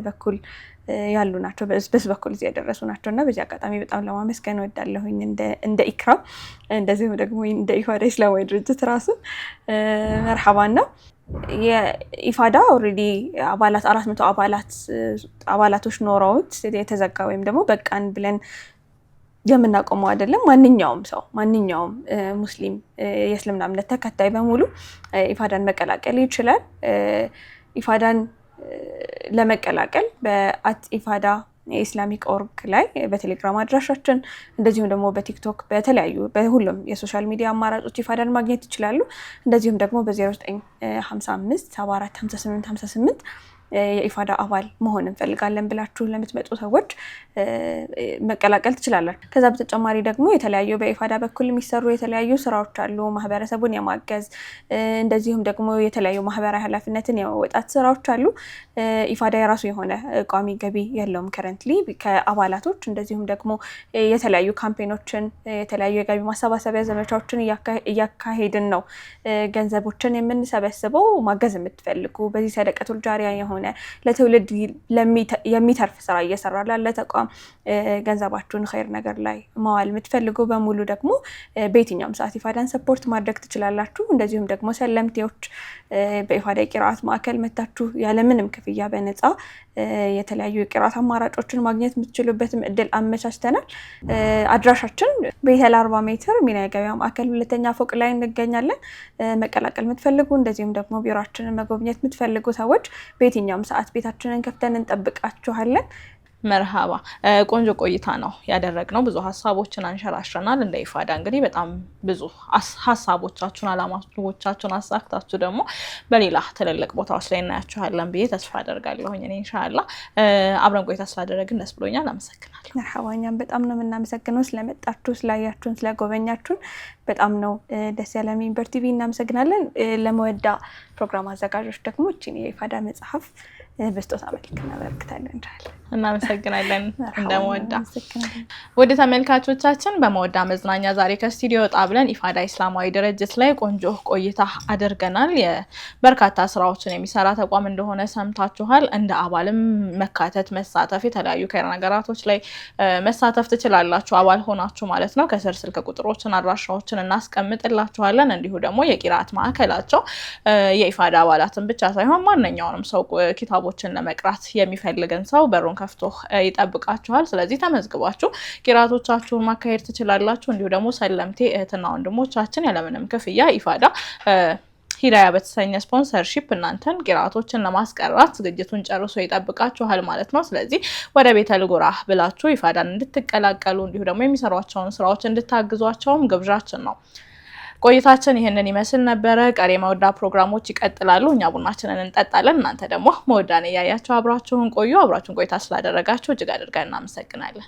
በኩል ያሉ ናቸው በስ በኩል እዚህ ያደረሱ ናቸውና በዚህ አጋጣሚ በጣም ለማመስገን እወዳለሁኝ እንደ ኢክራም እንደዚሁ ደግሞ እንደ ኢፋዳ እስላማዊ ድርጅት ራሱ መርሐባና የኢፋዳ ኦሬዲ አባላት 400 አባላቶች ኖረውት የተዘጋ ወይም ደግሞ በቃን ብለን የምናቆመው አይደለም። ማንኛውም ሙስሊም የእስልምና እምነት ተከታይ በሙሉ ኢፋዳን መቀላቀል ይችላል። ኢፋዳን ለመቀላቀል በኢፋዳ የኢስላሚክ ኦርግ ላይ በቴሌግራም አድራሻችን እንደዚሁም ደግሞ በቲክቶክ በተለያዩ በሁሉም የሶሻል ሚዲያ አማራጮች ኢፋዳን ማግኘት ይችላሉ። እንደዚሁም ደግሞ በ0955 74 58 58 የኢፋዳ አባል መሆን እንፈልጋለን ብላችሁ ለምትመጡ ሰዎች መቀላቀል ትችላላችሁ። ከዛ በተጨማሪ ደግሞ የተለያዩ በኢፋዳ በኩል የሚሰሩ የተለያዩ ስራዎች አሉ። ማህበረሰቡን የማገዝ እንደዚሁም ደግሞ የተለያዩ ማህበራዊ ኃላፊነትን የመወጣት ስራዎች አሉ። ኢፋዳ የራሱ የሆነ ቋሚ ገቢ የለውም ከረንትሊ ከአባላቶች እንደዚሁም ደግሞ የተለያዩ ካምፔኖችን የተለያዩ የገቢ ማሰባሰቢያ ዘመቻዎችን እያካሄድን ነው። ገንዘቦችን የምንሰበስበው ማገዝ የምትፈልጉ በዚህ ሰደቀቱል ጃሪያ የሆነ ለትውልድ የሚተርፍ ስራ እየሰራ ላለ ተቋም ገንዘባችሁን ኸይር ነገር ላይ ማዋል የምትፈልጉ በሙሉ ደግሞ በየትኛውም ሰዓት ኢፋዳን ሰፖርት ማድረግ ትችላላችሁ። እንደዚሁም ደግሞ ሰለምቴዎች በኢፋዳ የቂራአት ማዕከል መታችሁ ያለምንም ክፍያ በነፃ የተለያዩ የቂራአት አማራጮችን ማግኘት የምትችሉበትም እድል አመቻችተናል። አድራሻችን ቤተል 40 ሜትር ሚና የገበያ ማዕከል ሁለተኛ ፎቅ ላይ እንገኛለን። መቀላቀል የምትፈልጉ እንደዚሁም ደግሞ ቢሮአችንን መጎብኘት የምትፈልጉ ሰዎች በየትኛውም ሰዓት ቤታችንን ከፍተን እንጠብቃችኋለን። መርሃባ ቆንጆ ቆይታ ነው ያደረግነው። ብዙ ሐሳቦችን አንሸራሽረናል። እንደ ኢፋዳ እንግዲህ በጣም ብዙ ሐሳቦቻችሁን አላማዎቻችሁን አሳክታችሁ ደግሞ በሌላ ትልልቅ ቦታዎች ላይ እናያችኋለን ብዬ ተስፋ አደርጋለሁኝ። እኔ ኢንሻአላህ አብረን ቆይታ ስላደረግን ደስ ብሎኛል። አመሰግናለሁ። መርሐባ እኛም በጣም ነው የምናመሰግነው ስለመጣችሁ፣ ስላያችሁን፣ ስለጎበኛችሁን በጣም ነው ደስ ያለን። ሚንበር ቲቪ እናመሰግናለን። ለመወዳ ፕሮግራም አዘጋጆች ደግሞ እቺን የኢፋዳ መጽሐፍ በስጦታ መልክ እናበረክታለን እንላለን። እናመሰግናለን። እንደመወዳ ወደ ተመልካቾቻችን በመወዳ መዝናኛ ዛሬ ከስቱዲዮ ወጣ ብለን ኢፋዳ ኢስላማዊ ድርጅት ላይ ቆንጆ ቆይታ አድርገናል። የበርካታ ስራዎችን የሚሰራ ተቋም እንደሆነ ሰምታችኋል። እንደ አባልም መካተት መሳተፍ የተለያዩ ከይር ነገራቶች ላይ መሳተፍ ትችላላችሁ አባል ሆናችሁ ማለት ነው። ከስር ስልክ ቁጥሮችን አድራሻዎችን እናስቀምጥላችኋለን። እንዲሁ ደግሞ የቂራት ማዕከላቸው የኢፋዳ አባላትን ብቻ ሳይሆን ማንኛውንም ሰው ኪታቦችን ለመቅራት የሚፈልገን ሰው በሩን ከፍቶ ይጠብቃችኋል። ስለዚህ ተመዝግባችሁ ቂራቶቻችሁን ማካሄድ ትችላላችሁ። እንዲሁ ደግሞ ሰለምቴ እህትና ወንድሞቻችን ያለምንም ክፍያ ኢፋዳ ሂዳያ በተሰኘ ስፖንሰርሺፕ እናንተን ቂራቶችን ለማስቀራት ዝግጅቱን ጨርሶ ይጠብቃችኋል ማለት ነው። ስለዚህ ወደ ቤተል ጎራ ብላችሁ ኢፋዳን እንድትቀላቀሉ እንዲሁ ደግሞ የሚሰሯቸውን ስራዎች እንድታግዟቸውም ግብዣችን ነው። ቆይታችን ይሄንን ይመስል ነበረ። ቀሪ መወዳ ፕሮግራሞች ይቀጥላሉ። እኛ ቡናችንን እንጠጣለን። እናንተ ደግሞ መወዳን እያያችሁ አብራችሁን ቆዩ። አብራችሁን ቆይታ ስላደረጋችሁ እጅግ አድርገን እናመሰግናለን።